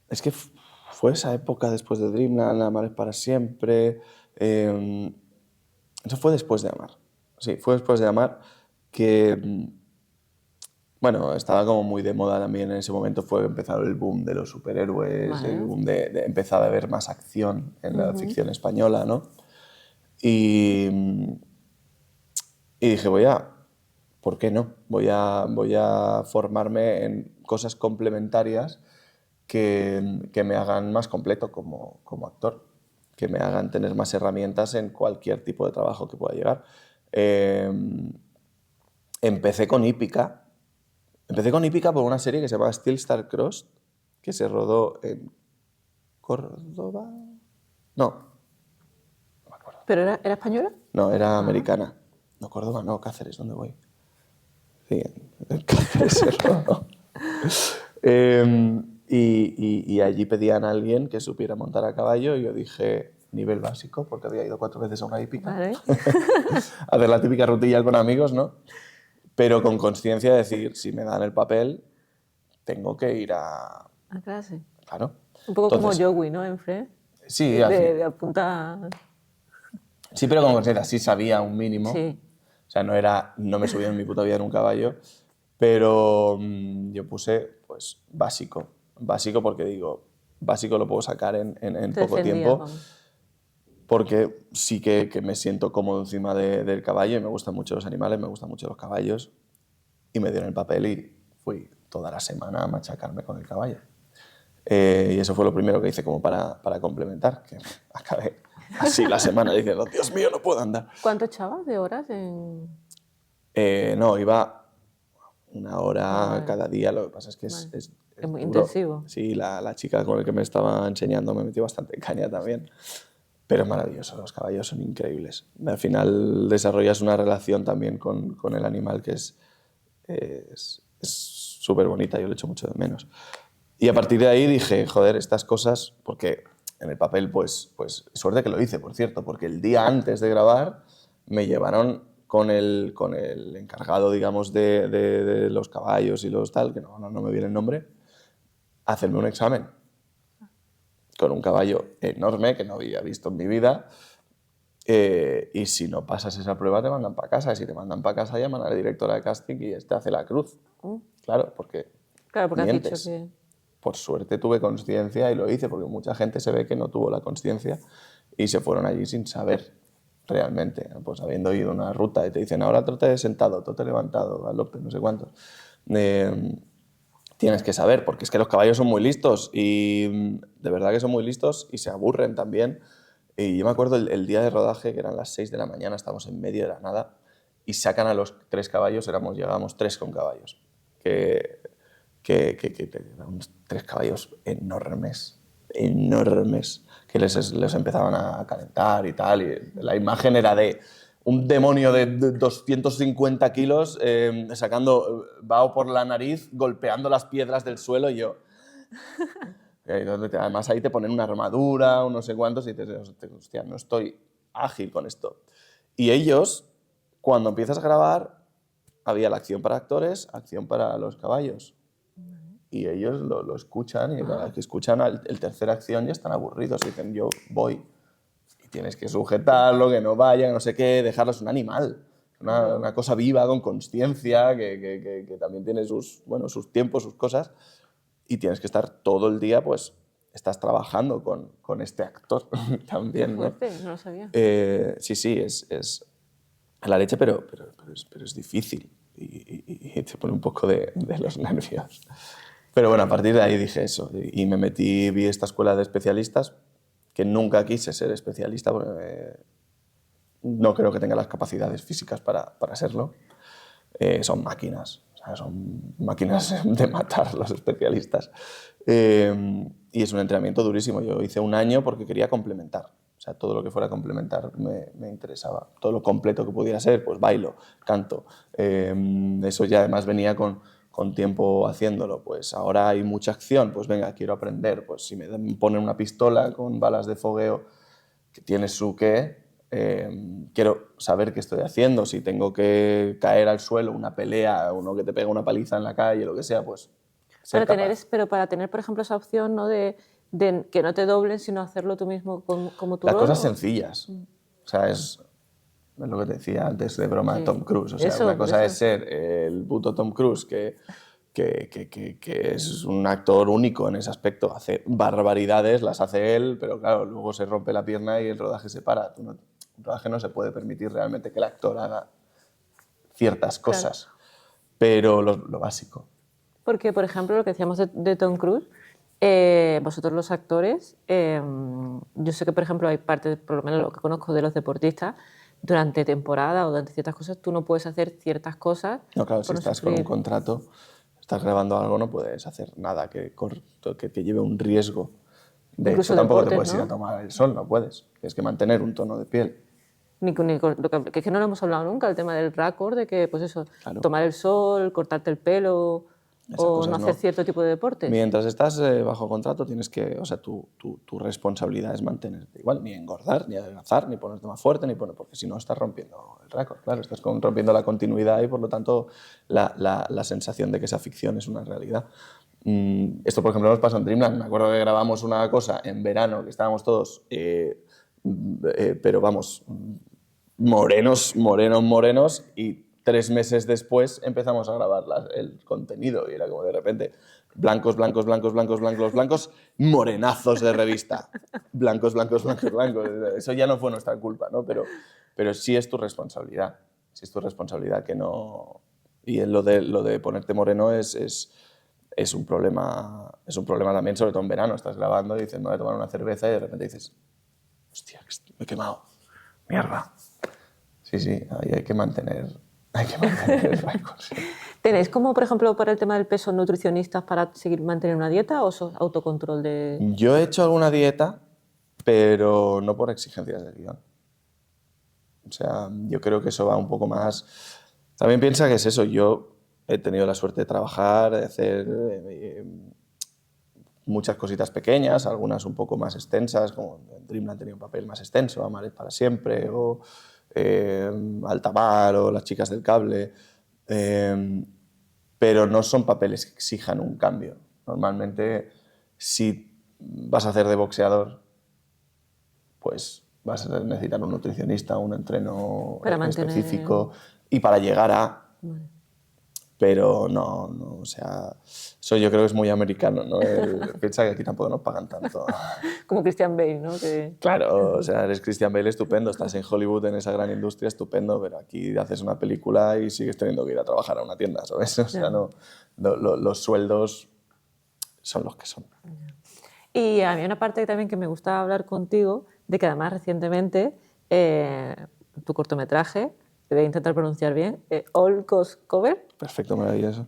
Es que fue esa época después de Dreamland, Amar es para siempre. Eso fue después de Amar. Sí, fue después de Amar que... Bueno, estaba como muy de moda también en ese momento, fue empezar el boom de los superhéroes, Vale. el boom de empezar a haber más acción en la ficción española, ¿no? Y dije, ¿por qué no? Voy a formarme en cosas complementarias que me hagan más completo como actor, que me hagan tener más herramientas en cualquier tipo de trabajo que pueda llegar. Empecé con Hípica. Empecé con Hípica por una serie que se llama Steel Star Crossed, que se rodó en Córdoba. No me acuerdo. ¿Pero era española? No, era americana. No, Córdoba, no, Cáceres, ¿dónde voy? Sí, en Cáceres se rodó. Y allí pedían a alguien que supiera montar a caballo y yo dije, nivel básico, porque había ido 4 veces a una hípica. Vale. Hacer la típica rutilla con amigos, ¿no? Pero con conciencia de decir, si me dan el papel, tengo que ir a... A clase. Claro. Un poco Entonces, como Joey, ¿no? En Friends. sí, al fin. De apuntar... Sí, pero con conciencia, sí sabía un mínimo. Sí. O sea, no me subí en mi puta vida en un caballo, pero yo puse, pues, básico. Básico porque digo, básico lo puedo sacar en Te poco defendías, tiempo, vamos. porque sí que me siento cómodo encima del caballo y me gustan mucho los animales, me gustan mucho los caballos. Y me dieron el papel y fui toda la semana a machacarme con el caballo. Y eso fue lo primero que hice como para complementar, que acabé así la semana diciendo, Dios mío, no puedo andar. ¿Cuánto echabas de horas en...? No, iba 1 hora Vale. cada día, lo que pasa es que Vale. es Es muy duro. intensivo. Sí, la chica con la que me estaba enseñando me metió bastante caña también. Pero es maravilloso, los caballos son increíbles. Al final desarrollas una relación también con el animal que es súper bonita, yo lo echo mucho de menos. Y a partir de ahí dije, joder, estas cosas, porque en el papel, pues suerte que lo hice, por cierto, porque el día antes de grabar me llevaron con el encargado, digamos, de los caballos y los tal, que no me viene el nombre, a hacerme un examen con un caballo enorme que no había visto en mi vida. Y si no pasas esa prueba te mandan para casa, y si te mandan para casa llaman a la directora de casting y te hace la cruz. Claro, porque Claro, porque mientes. has dicho que... Por suerte tuve consciencia y lo hice, porque mucha gente se ve que no tuvo la consciencia y se fueron allí sin saber realmente, pues habiendo ido una ruta y te dicen ahora trote sentado, trote levantado, galope, no sé cuántos. Tienes que saber, porque es que los caballos son muy listos y de verdad que son muy listos y se aburren también. Y yo me acuerdo el día de rodaje, que eran las 6 de la mañana, estábamos en medio de la nada y sacan a los 3 caballos, llegábamos 3 con caballos, que eran unos 3 caballos enormes, que les empezaban a calentar y tal, y la imagen era de un demonio de 250 kilos sacando vaho por la nariz, golpeando las piedras del suelo y yo... Además ahí te ponen una armadura, no sé cuántos, y dices, hostia, no estoy ágil con esto. Y ellos, cuando empiezas a grabar, había la acción para actores, acción para los caballos. Y ellos lo escuchan, y cada vez que escuchan el tercera acción ya están aburridos y dicen, yo voy. Y tienes que sujetarlo, que no vaya, que no sé qué, dejarlo, es un animal. Una cosa viva, con consciencia, que también tiene sus tiempos, sus cosas. Y tienes que estar todo el día, pues, estás trabajando con este actor también, ¿no? Fuerte, no lo sabía. Sí, es la leche, pero es difícil y te pone un poco de los nervios. Pero bueno, a partir de ahí dije eso y me vi esta escuela de especialistas, que nunca quise ser especialista porque no creo que tenga las capacidades físicas para serlo. Son máquinas. O sea, son máquinas de matar los especialistas. Y es un entrenamiento durísimo. Yo hice 1 año porque quería complementar. O sea, todo lo que fuera complementar me interesaba. Todo lo completo que pudiera ser, pues bailo, canto. Eso ya además venía con tiempo haciéndolo. Pues ahora hay mucha acción, pues venga, quiero aprender. Pues si me ponen una pistola con balas de fogueo que tiene su qué, quiero saber qué estoy haciendo. Si tengo que caer al suelo, una pelea, uno que te pega una paliza en la calle, lo que sea, pues ser capaz. Pero para tener, por ejemplo, esa opción, ¿no? de que no te doblen, sino hacerlo tú mismo como tú Las cosas sencillas. O sea, es lo que te decía antes de broma de Sí. Tom Cruise. O sea, Eso, una por cosa eso. es ser el puto Tom Cruise, que es un actor único en ese aspecto. Hace barbaridades, las hace él, pero claro, luego se rompe la pierna y el rodaje se para. El rodaje no se puede permitir realmente que el actor haga ciertas cosas, pero lo básico. Porque, por ejemplo, lo que decíamos de Tom Cruise, vosotros los actores, yo sé que, por ejemplo, hay parte, por lo menos lo que conozco de los deportistas, durante temporada o durante ciertas cosas, tú no puedes hacer ciertas cosas. No, claro, si por no estás con un sufrir. contrato, estás grabando algo, no puedes hacer nada que lleve un riesgo. De Incluso hecho, tampoco te deportes, puedes ir ¿no? a tomar el sol, no puedes. Tienes que mantener un tono de piel. Que es que no lo hemos hablado nunca, el tema del récord, de que, pues eso, Claro. tomar el sol, cortarte el pelo. Esas o cosas no hacer cierto tipo de deportes. Mientras estás bajo contrato, tienes que, o sea, tu responsabilidad es mantenerte igual, ni engordar, ni adelgazar, ni ponerte más fuerte, porque si no estás rompiendo el récord, claro, estás rompiendo la continuidad y por lo tanto la sensación de que esa ficción es una realidad. Esto, por ejemplo, nos pasó en Dreamland. Me acuerdo que grabamos una cosa en verano, que estábamos todos, pero vamos, morenos, y 3 meses después empezamos a grabar el contenido y era como de repente blancos, morenazos de revista. Blancos. Eso ya no fue nuestra culpa, ¿no? Pero sí es tu responsabilidad. Sí es tu responsabilidad que no... Y lo de ponerte moreno es un problema también, sobre todo en verano. Estás grabando y dices, me voy a tomar una cerveza y de repente dices, hostia, me he quemado. Mierda. Sí, ahí hay que mantener el récord. Sí. ¿Tenéis como, por ejemplo, para el tema del peso, nutricionistas para seguir manteniendo una dieta o sos autocontrol de...? Yo he hecho alguna dieta, pero no por exigencias de guión. O sea, yo creo que eso va un poco más... También piensa que es eso. Yo he tenido la suerte de trabajar, de hacer muchas cositas pequeñas, algunas un poco más extensas, como en Dreamland tenía un papel más extenso, Amar es para siempre, o Altamar, o Las chicas del cable, pero no son papeles que exijan un cambio. Normalmente, si vas a hacer de boxeador, pues vas a necesitar un nutricionista, un entreno específico, y para llegar a... Vale. Pero no, o sea, eso yo creo que es muy americano, ¿no? Piensa que aquí tampoco nos pagan tanto. Como Christian Bale, ¿no? Claro, o sea, eres Christian Bale estupendo, estás en Hollywood, en esa gran industria, estupendo, pero aquí haces una película y sigues teniendo que ir a trabajar a una tienda, ¿sabes? O sea, los sueldos son los que son. Y a mí una parte también que me gusta hablar contigo, de que además recientemente tu cortometraje, te voy a intentar pronunciar bien, All Ghost Cover. Perfecto, maravilloso.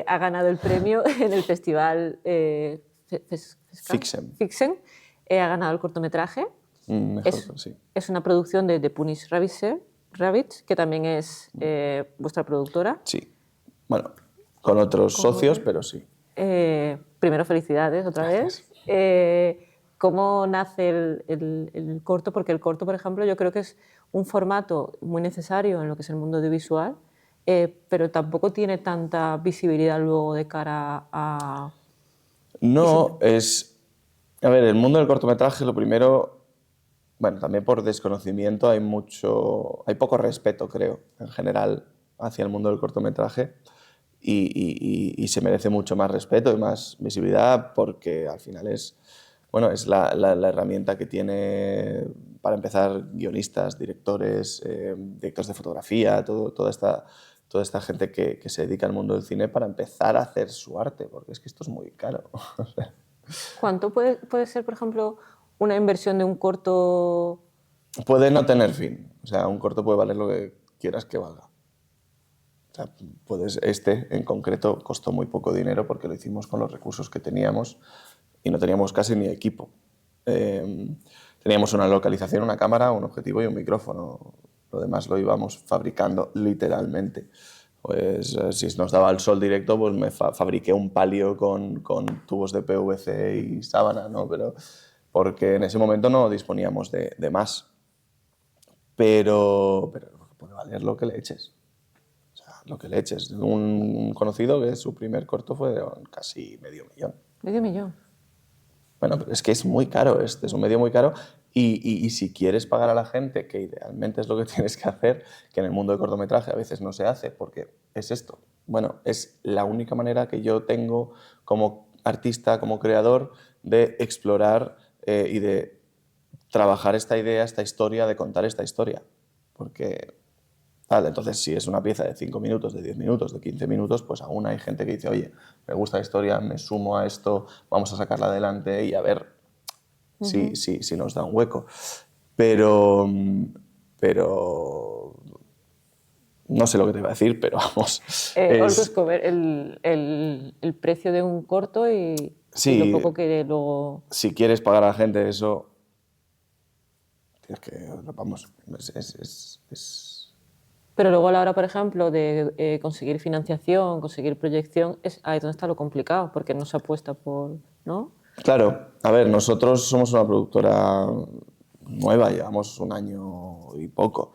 Ha ganado el premio en el festival Fixen. Ha ganado el cortometraje. Sí. Es una producción de The Punished Rabbits, que también es vuestra productora. Sí. Bueno, con otros socios, pero sí. Primero, felicidades otra vez. ¿Cómo nace el corto? Porque el corto, por ejemplo, yo creo que es un formato muy necesario en lo que es el mundo audiovisual, pero tampoco tiene tanta visibilidad luego de cara a... No, es... A ver, el mundo del cortometraje, lo primero, bueno, también por desconocimiento hay poco respeto, creo, en general, hacia el mundo del cortometraje y se merece mucho más respeto y más visibilidad porque al final es la herramienta que tiene, para empezar, guionistas, directores, directores de fotografía, toda esta gente que se dedica al mundo del cine para empezar a hacer su arte, porque es que esto es muy caro. ¿Cuánto puede ser, por ejemplo, una inversión de un corto? Puede no tener fin. O sea, un corto puede valer lo que quieras que valga. O sea, en concreto, costó muy poco dinero porque lo hicimos con los recursos que teníamos y no teníamos casi ni equipo. Teníamos una localización, una cámara, un objetivo y un micrófono. Lo demás lo íbamos fabricando literalmente. Pues si nos daba el sol directo, pues me fabriqué un palio con tubos de PVC y sábana, ¿no? Pero porque en ese momento no disponíamos de más. Pero puede valer lo que le eches. O sea, lo que le eches. Un conocido que su primer corto fue de casi $500,000. $500,000. Bueno, pero es que es muy caro, es un medio muy caro. Y si quieres pagar a la gente, que idealmente es lo que tienes que hacer, que en el mundo del cortometraje a veces no se hace, porque es esto. Bueno, es la única manera que yo tengo como artista, como creador, de explorar y de trabajar esta idea, esta historia, de contar esta historia. Porque, entonces, si es una pieza de 5 minutos, de 10 minutos, de 15 minutos, pues aún hay gente que dice, oye, me gusta la historia, me sumo a esto, vamos a sacarla adelante y a ver si nos da un hueco. Pero no sé lo que te iba a decir, pero vamos. El precio de un corto y lo poco que luego... Si quieres pagar a la gente eso, tienes que, vamos, Pero luego a la hora, por ejemplo, de conseguir financiación, conseguir proyección, es ahí donde está lo complicado, porque no se apuesta por, ¿no? Claro, a ver, nosotros somos una productora nueva, llevamos un año y poco.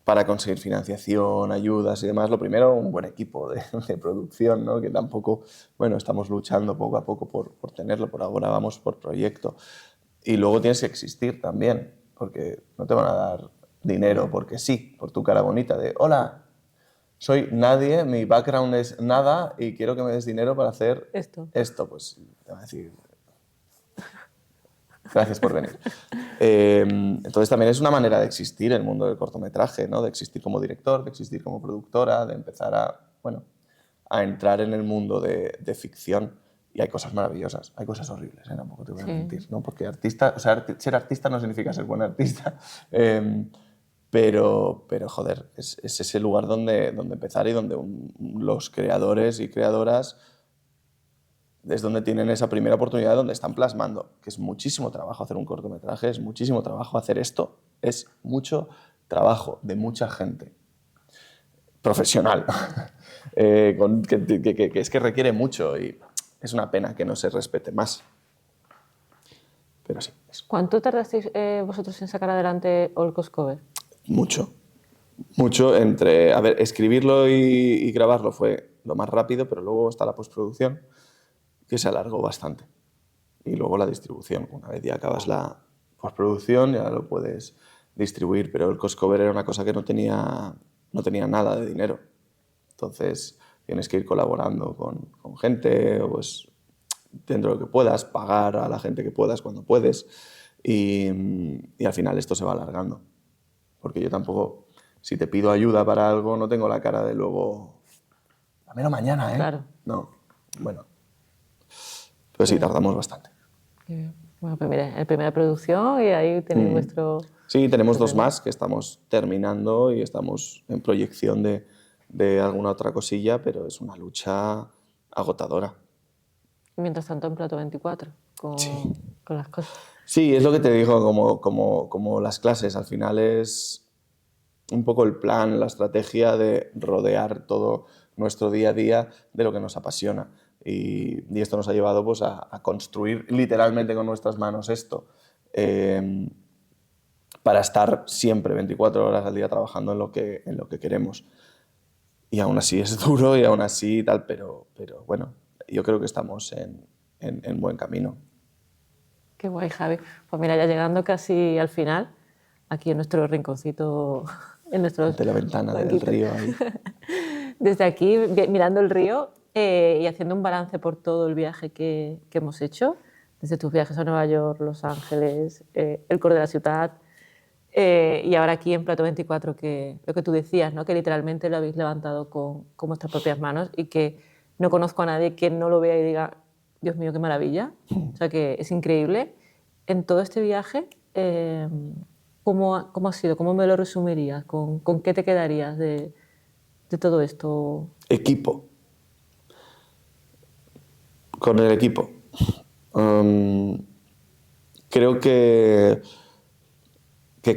Para conseguir financiación, ayudas y demás, lo primero, un buen equipo de producción, ¿no? Que tampoco, bueno, estamos luchando poco a poco por tenerlo, por ahora vamos por proyecto. Y luego tienes que existir también, porque no te van a dar dinero porque sí, por tu cara bonita de hola, soy nadie, mi background es nada y quiero que me des dinero para hacer esto. Pues te van a decir, gracias por venir. Entonces también es una manera de existir el mundo del cortometraje, ¿no? De existir como director, de existir como productora, de empezar a, bueno, a entrar en el mundo de ficción. Y hay cosas maravillosas, hay cosas horribles, tampoco te voy a mentir, ¿no? Porque artista, o sea, ser artista no significa ser buen artista, pero joder, es ese lugar donde empezar y donde los creadores y creadoras es donde tienen esa primera oportunidad, donde están plasmando, que es muchísimo trabajo hacer un cortometraje, es muchísimo trabajo hacer esto, es mucho trabajo de mucha gente profesional, que es que requiere mucho y es una pena que no se respete más. Pero sí. ¿Cuánto tardasteis vosotros en sacar adelante All Cost Cover? Mucho. Mucho entre... A ver, escribirlo y grabarlo fue lo más rápido, pero luego está la postproducción, que se alargó bastante. Y luego la distribución. Una vez ya acabas la postproducción, ya lo puedes distribuir, pero el cost cover era una cosa que no tenía nada de dinero. Entonces tienes que ir colaborando con gente, o pues dentro de lo que puedas, pagar a la gente que puedas cuando puedes, y al final esto se va alargando. Porque yo tampoco, si te pido ayuda para algo, no tengo la cara de luego, dámelo mañana, ¿eh? Claro. No, bueno. Pero sí, tardamos bastante. Bueno, pues mira, en primera producción y ahí tenéis vuestro... Sí, tenemos dos más que estamos terminando y estamos en proyección de alguna otra cosilla, pero es una lucha agotadora. Mientras tanto en Plato 24, con las cosas. Sí, es lo que te digo, como las clases, al final es un poco el plan, la estrategia de rodear todo nuestro día a día de lo que nos apasiona. Y esto nos ha llevado pues, a construir literalmente con nuestras manos esto, para estar siempre 24 horas al día trabajando en lo que queremos. Y aún así es duro y aún así tal, pero bueno, yo creo que estamos en buen camino. Qué guay, Javi. Pues mira, ya llegando casi al final, aquí en nuestro rinconcito, en nuestro... Ante la ventana del río ahí. Desde aquí, mirando el río y haciendo un balance por todo el viaje que hemos hecho, desde tus viajes a Nueva York, Los Ángeles, el core de la ciudad, y ahora aquí en Plato 24, que lo que tú decías, ¿no? Que literalmente lo habéis levantado con vuestras propias manos y que no conozco a nadie que no lo vea y diga, Dios mío, qué maravilla. O sea, que es increíble. En todo este viaje, ¿cómo ha sido? ¿Cómo me lo resumirías? ¿Con qué te quedarías de todo esto? Equipo. Con el equipo. Creo que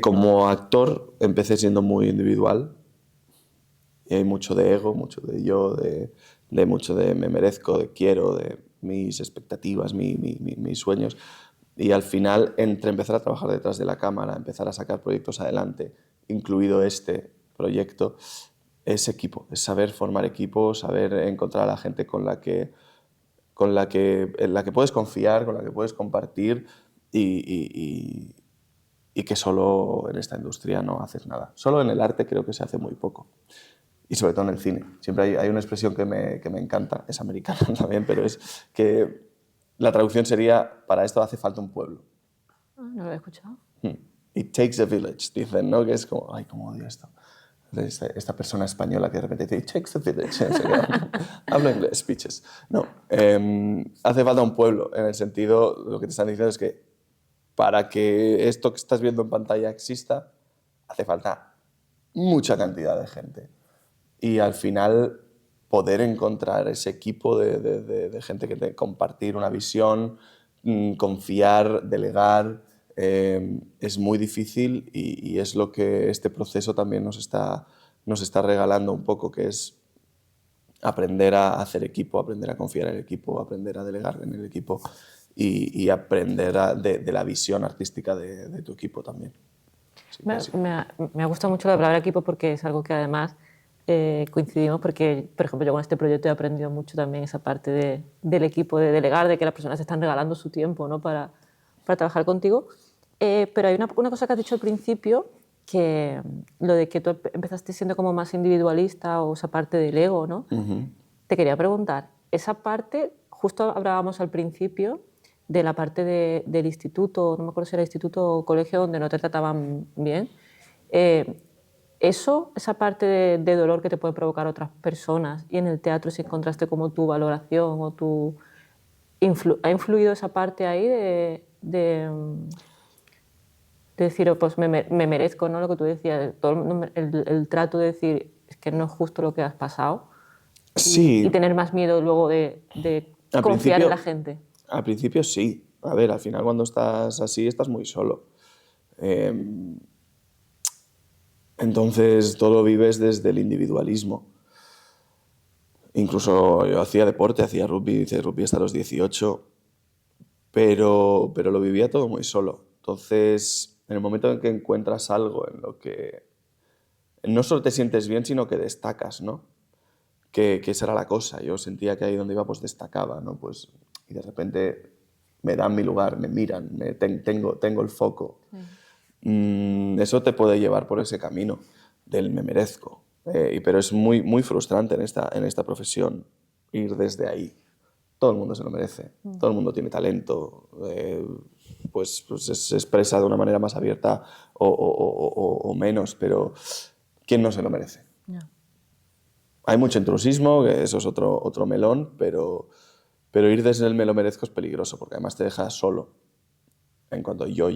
como actor empecé siendo muy individual y hay mucho de ego, mucho de yo, de mucho de me merezco, de quiero, de mis expectativas, mis sueños. Y al final, entre empezar a trabajar detrás de la cámara, empezar a sacar proyectos adelante, incluido este proyecto, es equipo, es saber formar equipo, saber encontrar a la gente en la que puedes confiar, con la que puedes compartir y que solo en esta industria no haces nada. Solo en el arte creo que se hace muy poco. Y sobre todo en el cine. Siempre hay una expresión que me encanta, es americana también, pero es que la traducción sería, para esto hace falta un pueblo. No lo he escuchado. It takes a village, dicen, ¿no? Que es como, ay, cómo odio esto. Esta persona española que de repente dice, it takes a village. Hablo inglés, bitches. No, hace falta un pueblo, en el sentido, lo que te están diciendo es que para que esto que estás viendo en pantalla exista, hace falta mucha cantidad de gente. Y al final poder encontrar ese equipo de gente que te compartir una visión, confiar, delegar, es muy difícil y es lo que este proceso también nos está regalando un poco, que es aprender a hacer equipo, aprender a confiar en el equipo, aprender a delegar en el equipo y aprender de la visión artística de tu equipo también. Sí, me ha gustado mucho la palabra equipo porque es algo que además coincidimos porque, por ejemplo, yo con este proyecto he aprendido mucho también esa parte del equipo, de delegar, de que las personas están regalando su tiempo, ¿no? para trabajar contigo. Pero hay una cosa que has dicho al principio, que lo de que tú empezaste siendo como más individualista o esa parte del ego, ¿no? Te quería preguntar, esa parte, justo hablábamos al principio de la parte del instituto, no me acuerdo si era instituto o colegio donde no te trataban bien. Esa parte de dolor que te puede provocar otras personas y en el teatro si encontraste como tu valoración o tu... ¿Ha influido esa parte ahí de decir, oh, pues me merezco, ¿no? Lo que tú decías, todo el trato de decir, es que no es justo lo que has pasado Sí. y tener más miedo luego de confiar en la gente. Al principio sí. A ver, al final cuando estás así estás muy solo. Entonces todo lo vives desde el individualismo. Incluso yo hacía deporte, hacía rugby, hice rugby hasta los 18, pero lo vivía todo muy solo. Entonces, en el momento en que encuentras algo en lo que no solo te sientes bien, sino que destacas, ¿no? Que esa era la cosa. Yo sentía que ahí donde iba pues destacaba, ¿no? Pues, y de repente me dan mi lugar, me miran, tengo el foco. Eso te puede llevar por ese camino del me merezco. Pero es muy, muy frustrante en esta profesión ir desde ahí. Todo el mundo se lo merece, todo el mundo tiene talento, pues se expresa de una manera más abierta o menos, pero ¿quién no se lo merece? No. Hay mucho intrusismo, que eso es otro melón, pero ir desde el me lo merezco es peligroso, porque además te deja solo en cuanto a yo.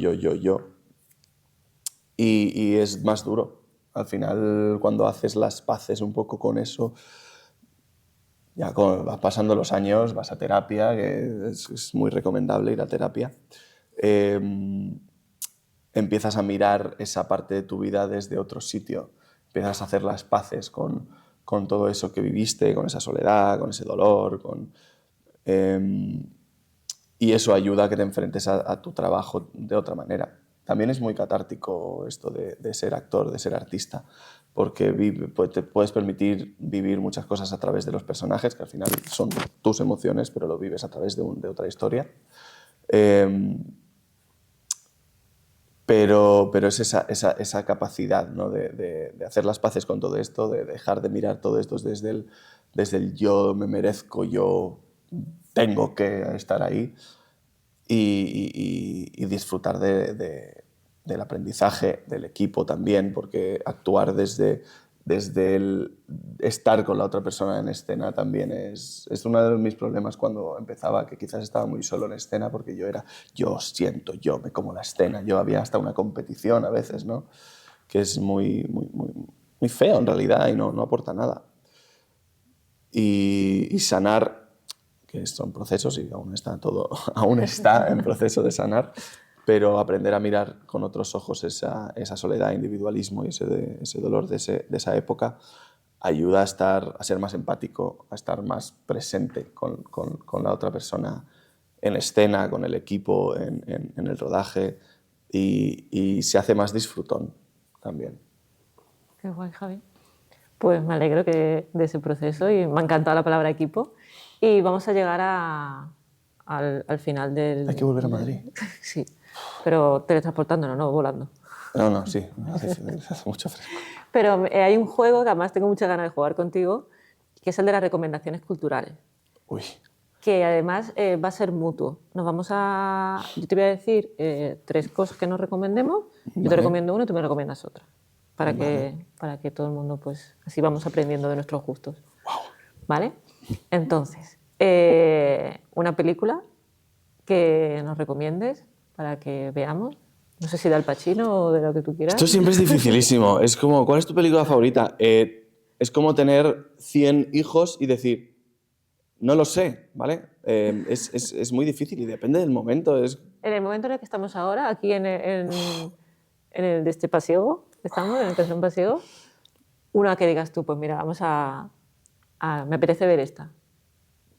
Y es más duro. Al final, cuando haces las paces un poco con eso, ya vas pasando los años, vas a terapia, que es muy recomendable ir a terapia, empiezas a mirar esa parte de tu vida desde otro sitio, empiezas a hacer las paces con todo eso que viviste, con esa soledad, con ese dolor, y eso ayuda a que te enfrentes a tu trabajo de otra manera. También es muy catártico esto de ser actor, de ser artista, porque te puedes permitir vivir muchas cosas a través de los personajes, que al final son tus emociones, pero lo vives a través de otra historia. Pero es esa capacidad, ¿no? de hacer las paces con todo esto, de dejar de mirar todo esto desde el yo me merezco, yo tengo que estar ahí, y disfrutar del aprendizaje, del equipo también, porque actuar desde el estar con la otra persona en escena también es uno de mis problemas cuando empezaba, que quizás estaba muy solo en escena porque yo siento, yo me como la escena, yo había hasta una competición a veces, ¿no? Que es muy, muy, muy, muy feo en realidad y no aporta nada. Y sanar, que son procesos y aún está en proceso de sanar, pero aprender a mirar con otros ojos esa soledad, individualismo y ese dolor de esa época ayuda a ser más empático, a estar más presente con la otra persona en escena, con el equipo, en el rodaje, y se hace más disfrutón también. Qué guay, Javi. Pues me alegro de ese proceso y me ha encantado la palabra equipo. Y vamos a llegar al final del... Hay que volver a Madrid. Sí, pero teletransportándonos, no volando. No, sí, hace mucho fresco. Pero hay un juego que además tengo muchas ganas de jugar contigo, que es el de las recomendaciones culturales. Uy. Que además va a ser mutuo. Yo te voy a decir 3 cosas que nos recomendemos, yo te recomiendo una y tú me recomiendas otra. Para que todo el mundo, pues, así vamos aprendiendo de nuestros gustos. Wow. ¿Vale? Entonces, una película que nos recomiendes para que veamos. No sé si de Al Pacino o de lo que tú quieras. Esto siempre es dificilísimo. Es como, ¿cuál es tu película favorita? Es como tener 100 hijos y decir, no lo sé, ¿vale? Es muy difícil y depende del momento. en el momento en el que estamos ahora, aquí en el de este pasiego, estamos en el Casón Pasiego, una que digas tú, pues mira, me apetece ver esta.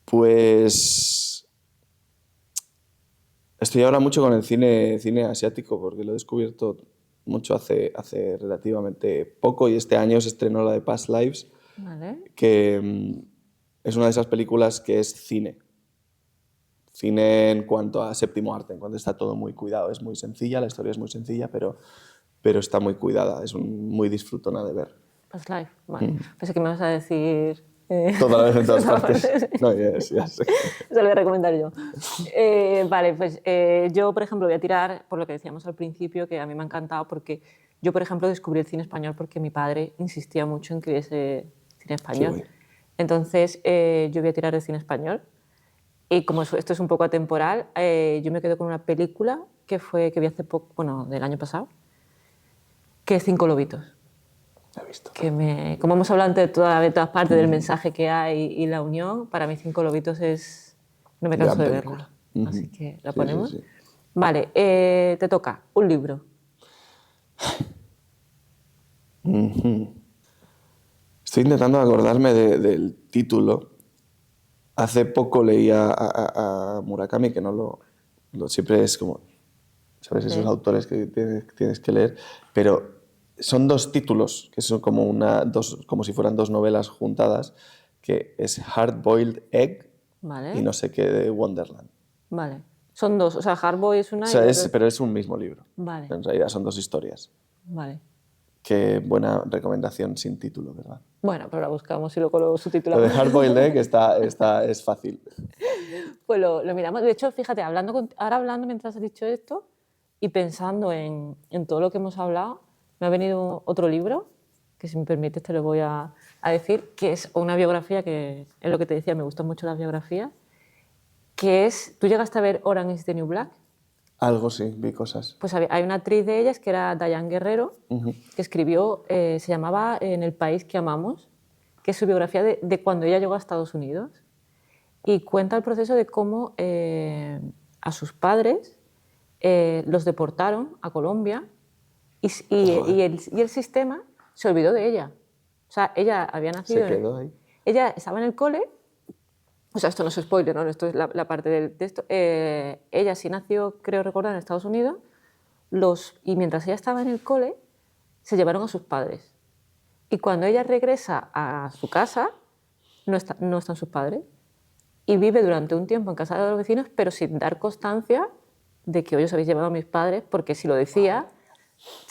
Pues estoy ahora mucho con el cine asiático porque lo he descubierto mucho hace relativamente poco y este año se estrenó la de Past Lives, Vale. que es una de esas películas que es cine. Cine en cuanto a séptimo arte, en cuanto está todo muy cuidado. Es muy sencilla, la historia es muy sencilla, pero está muy cuidada, es muy disfrutona de ver. Past Life, vale. Pensé que me vas a decir... Toda la vez en todas partes. No, ya sé. Eso lo voy a recomendar yo. Vale, pues yo, por ejemplo, voy a tirar por lo que decíamos al principio, que a mí me ha encantado, porque yo, por ejemplo, descubrí el cine español porque mi padre insistía mucho en que hubiese cine español. Qué guay. Entonces, yo voy a tirar de cine español. Y como esto es un poco atemporal, yo me quedo con una película que vi hace poco, bueno, del año pasado, que es Cinco lobitos. La he visto. Como hemos hablado antes de todas partes del mensaje que hay y la unión, para mí Cinco lobitos es... No me canso Gran de película. verla. Así que la Sí, ponemos. sí. Vale, te toca un libro. Estoy intentando acordarme del título. Hace poco leí a Murakami, que no siempre es como, ¿sabes? Esos autores que tienes que leer, pero son dos títulos, que son como si fueran dos novelas juntadas, que es Hard Boiled Egg Vale. y no sé qué de Wonderland. Vale. Son dos, o sea, Hardboy es una O sea, y otra... pero es un mismo libro. Vale. En realidad son dos historias. Vale. Qué buena recomendación sin título, ¿verdad? Bueno, pero la buscamos y luego lo Lo subtitulamos. de Hard Boiled Egg es fácil. Pues lo miramos. De hecho, fíjate, ahora hablando mientras has dicho esto y pensando en todo lo que hemos hablado, me ha venido otro libro, que si me permites te lo voy a decir, que es una biografía, que es lo que te decía, me gustan mucho las biografías, que es... ¿Tú llegaste a ver Orange is the New Black? Algo sí, vi cosas. Pues hay una actriz de ellas que era Diane Guerrero, que escribió, se llamaba En el país que amamos, que es su biografía de cuando ella llegó a Estados Unidos. Y cuenta el proceso de cómo a sus padres los deportaron a Colombia y el sistema se olvidó de ella. O sea, ella había nacido... Se quedó ahí. Ella estaba en el cole, o sea, esto no es spoiler, ¿no? Esto es la parte de esto. Ella sí nació, creo recordar, en Estados Unidos, y mientras ella estaba en el cole, se llevaron a sus padres. Y cuando ella regresa a su casa, no están sus padres. Y vive durante un tiempo en casa de los vecinos, pero sin dar constancia de que hoy os habéis llevado a mis padres, porque si lo decía,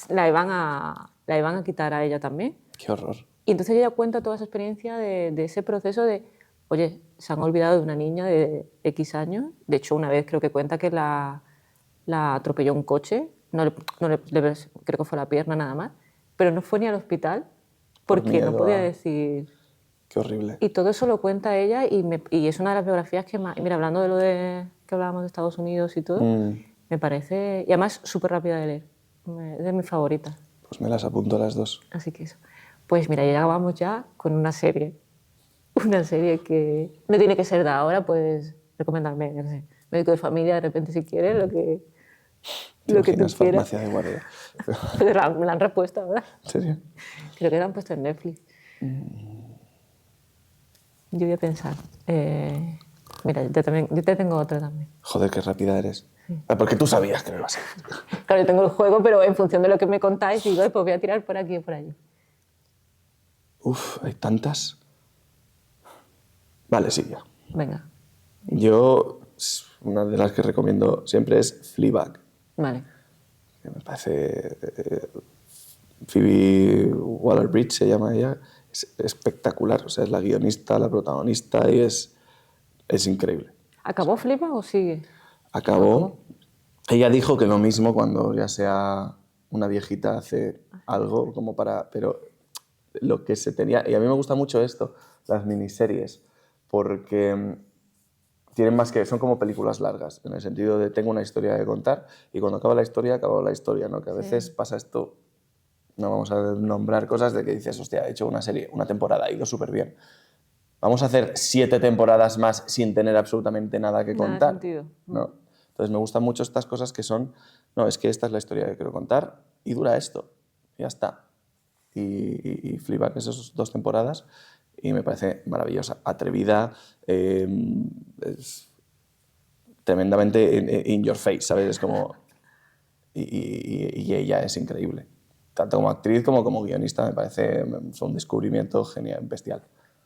la iban a quitar a ella también. Qué horror. Y entonces ella cuenta toda esa experiencia de ese proceso de, oye, se han olvidado de una niña de X años. De hecho, una vez creo que cuenta que la atropelló un coche, creo que fue la pierna nada más, pero no fue ni al hospital porque no podía decir... Qué horrible. Y todo eso lo cuenta ella y es una de las biografías que más... Mira, hablando de lo que hablábamos de Estados Unidos y todo, me parece... Y además súper rápida de leer. Es de mis favoritas. Pues me las apunto las dos. Así que eso. Pues mira, llegábamos ya con una serie. Una serie que no tiene que ser de ahora, pues recomendarme, no sé, médico de familia, de repente si quieres, lo que tú quieras. Farmacia de guardia. Me la han repuesto ahora. ¿En serio? Creo que la han puesto en Netflix. Yo voy a pensar. Mira, yo te tengo otra también. Joder, qué rápida eres. Porque tú sabías que me iba a ser. Claro, yo tengo el juego, pero en función de lo que me contáis, digo, pues voy a tirar por aquí o por allí. Uf, hay tantas. Vale, sí, ya. Venga. Yo, una de las que recomiendo siempre es Fleabag. Vale. Que me parece... Phoebe Waller-Bridge se llama ella. Es espectacular. O sea, es la guionista, la protagonista y es increíble. ¿Acabó Flipa o sigue? Acabó. Ella dijo que lo mismo cuando ya sea una viejita hace algo como para... Pero lo que se tenía... Y a mí me gusta mucho esto, las miniseries, porque tienen más que... Son como películas largas, en el sentido de tengo una historia que contar y cuando acaba la historia, ¿no? Que a veces pasa esto... No vamos a nombrar cosas de que dices, hostia, he hecho una serie, una temporada, ha ido súper bien. Vamos a hacer 7 temporadas más sin tener absolutamente nada que contar. Sentido. No. Entonces me gustan mucho estas cosas que son, no, es que esta es la historia que quiero contar y dura esto, y ya está. Y Fleabag, esas 2 temporadas, y me parece maravillosa, atrevida, es tremendamente in your face, ¿sabes? Es como... Y ella es increíble. Tanto como actriz como guionista me parece fue un descubrimiento genial, bestial.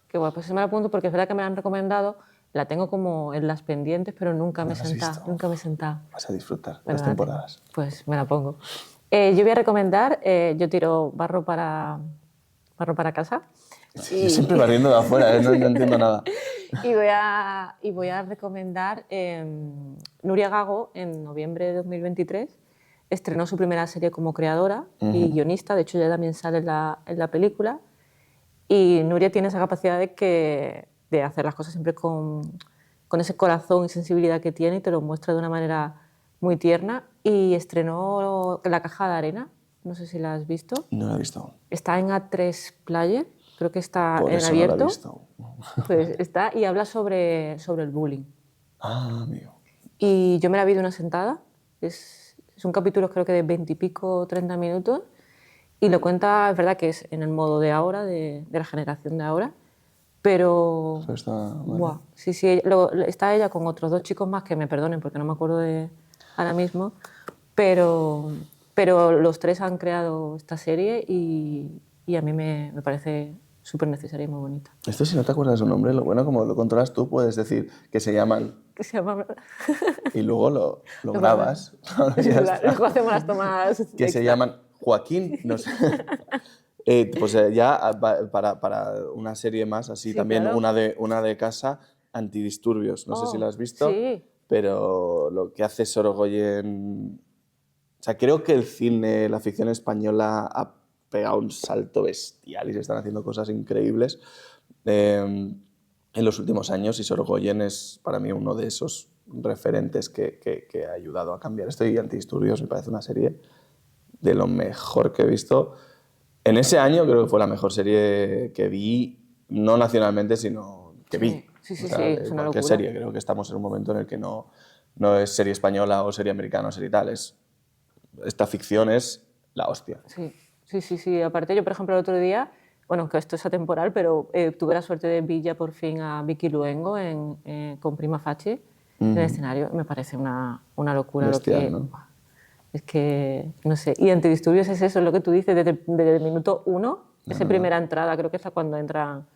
Qué guay, pues sí me la apunto porque es verdad que me la han recomendado, la tengo como en las pendientes, pero nunca me he sentado, nunca me he sentado. Vas a disfrutar Bueno, las temporadas. Pues me la pongo. Yo voy a recomendar, yo tiro barro para casa. Sí, yo siempre barriendo de afuera, no entiendo nada. Y voy a recomendar Nuria Gago, en noviembre de 2023, estrenó su primera serie como creadora y guionista, de hecho ella también sale en la película, y Nuria tiene esa capacidad de hacer las cosas siempre con ese corazón y sensibilidad que tiene, y te lo muestra de una manera muy tierna, y estrenó La caja de arena, no sé si la has visto. No la he visto. Está en A3 Player, creo que está Por en eso abierto. no la he visto. Pues está y habla sobre el bullying. Ah, amigo. Y yo me la vi de una sentada. Es un capítulo creo que de 20 y pico, 30 minutos. Y lo cuenta, es verdad que es en el modo de ahora, de la generación de ahora. Pero... Pero está... Vale. Buah, sí, está ella con otros 2 chicos más, que me perdonen porque no me acuerdo de ahora mismo. Pero los 3 han creado esta serie y a mí me parece súper necesaria y muy bonita. Esto, si no te acuerdas de su nombre, lo bueno, como lo controlas tú, puedes decir que se llaman Que se llama... y luego lo grabas. Luego hacemos las tomas Que se llaman Joaquín, no sé. Pues ya para una serie más, así Sí, también claro. una de casa, Antidisturbios. No sé si la has visto, sí. pero lo que hace Sorogoyen... O sea, creo que el cine, la ficción española ha pegado un salto bestial y se están haciendo cosas increíbles en los últimos años, y Sorogoyen es para mí uno de esos referentes que ha ayudado a cambiar esto, y Antidisturbios me parece una serie de lo mejor que he visto. En ese año creo que fue la mejor serie que vi, no nacionalmente, sino que vi. Sí, O sea, es una cualquier locura. serie, creo que estamos en un momento en el que no es serie española o serie americana o serie tal, esta ficción es la hostia. Sí. Aparte, yo, por ejemplo, el otro día, bueno, que esto es atemporal, pero tuve la suerte de ver ya por fin a Vicky Luengo con Prima Facie en el escenario. Me parece una locura. Bestial, ¿no? Es que, no sé. Y Antidisturbios es eso, es lo que tú dices, desde el minuto 1, esa primera entrada, creo que es cuando entra,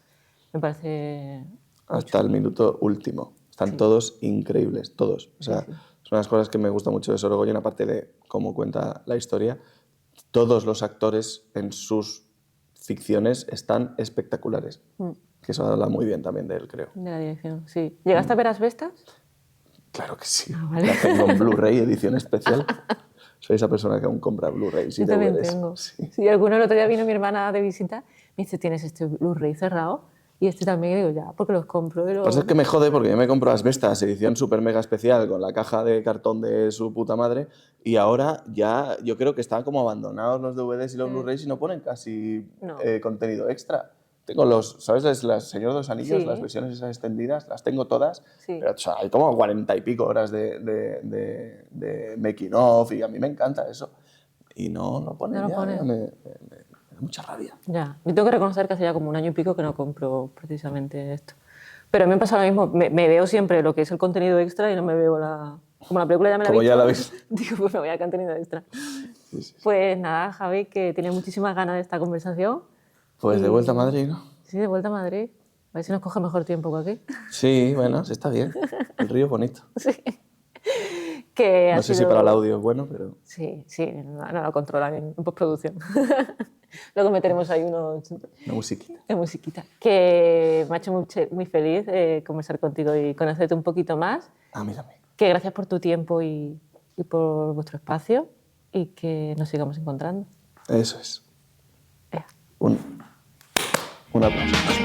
me parece... Hasta el minuto último. Están todos increíbles, todos. O sea, son unas cosas que me gusta mucho de Sorogoyen, aparte de cómo cuenta la historia. Todos los actores en sus ficciones están espectaculares. Que eso habla muy bien también de él, creo. De la dirección, sí. ¿Llegaste a ver Asbestas? Claro que sí. Vale. La tengo en Blu-ray, edición especial. Soy esa persona que aún compra Blu-rays y Yo también DVDs. tengo. Sí. Sí, alguno el otro día vino mi hermana de visita, me dice, ¿tienes este Blu-ray cerrado? Y este también, y digo, ya, porque los compro. Lo que pasa es que me jode porque yo me compro Asbestas, edición super mega especial, con la caja de cartón de su puta madre, y ahora ya yo creo que están como abandonados los DVDs y los Blu-rays y no ponen casi No. contenido extra. Tengo ¿sabes? Las Señor de los Anillos, Sí. las versiones esas extendidas, las tengo todas, Sí. pero o sea, hay como 40 y pico horas de making of, y a mí me encanta eso. Y no ponen No lo ya, ponen. me da mucha rabia. Ya, yo tengo que reconocer que hace ya como 1 año y pico que no compro precisamente esto. Pero a mí me pasa lo mismo, me veo siempre lo que es el contenido extra y no me veo Como la película ya me la he Como visto, ya la ves. digo, pues me voy al contenido extra. Sí. Pues nada, Javi, que tenía muchísimas ganas de esta conversación. Pues de vuelta a Madrid, ¿no? Sí, de vuelta a Madrid. A ver si nos coge mejor tiempo que aquí. Sí, bueno, sí está bien. El río es bonito. Sí. Que ha No sé si sido- para el audio es bueno, pero... Sí, no lo controlan en postproducción. Luego meteremos ahí Una musiquita. de musiquita. Que me ha hecho muy feliz conversar contigo y conocerte un poquito más. A mí también. Que gracias por tu tiempo y por vuestro espacio, y que nos sigamos encontrando. Eso es. Ea. Un aplauso.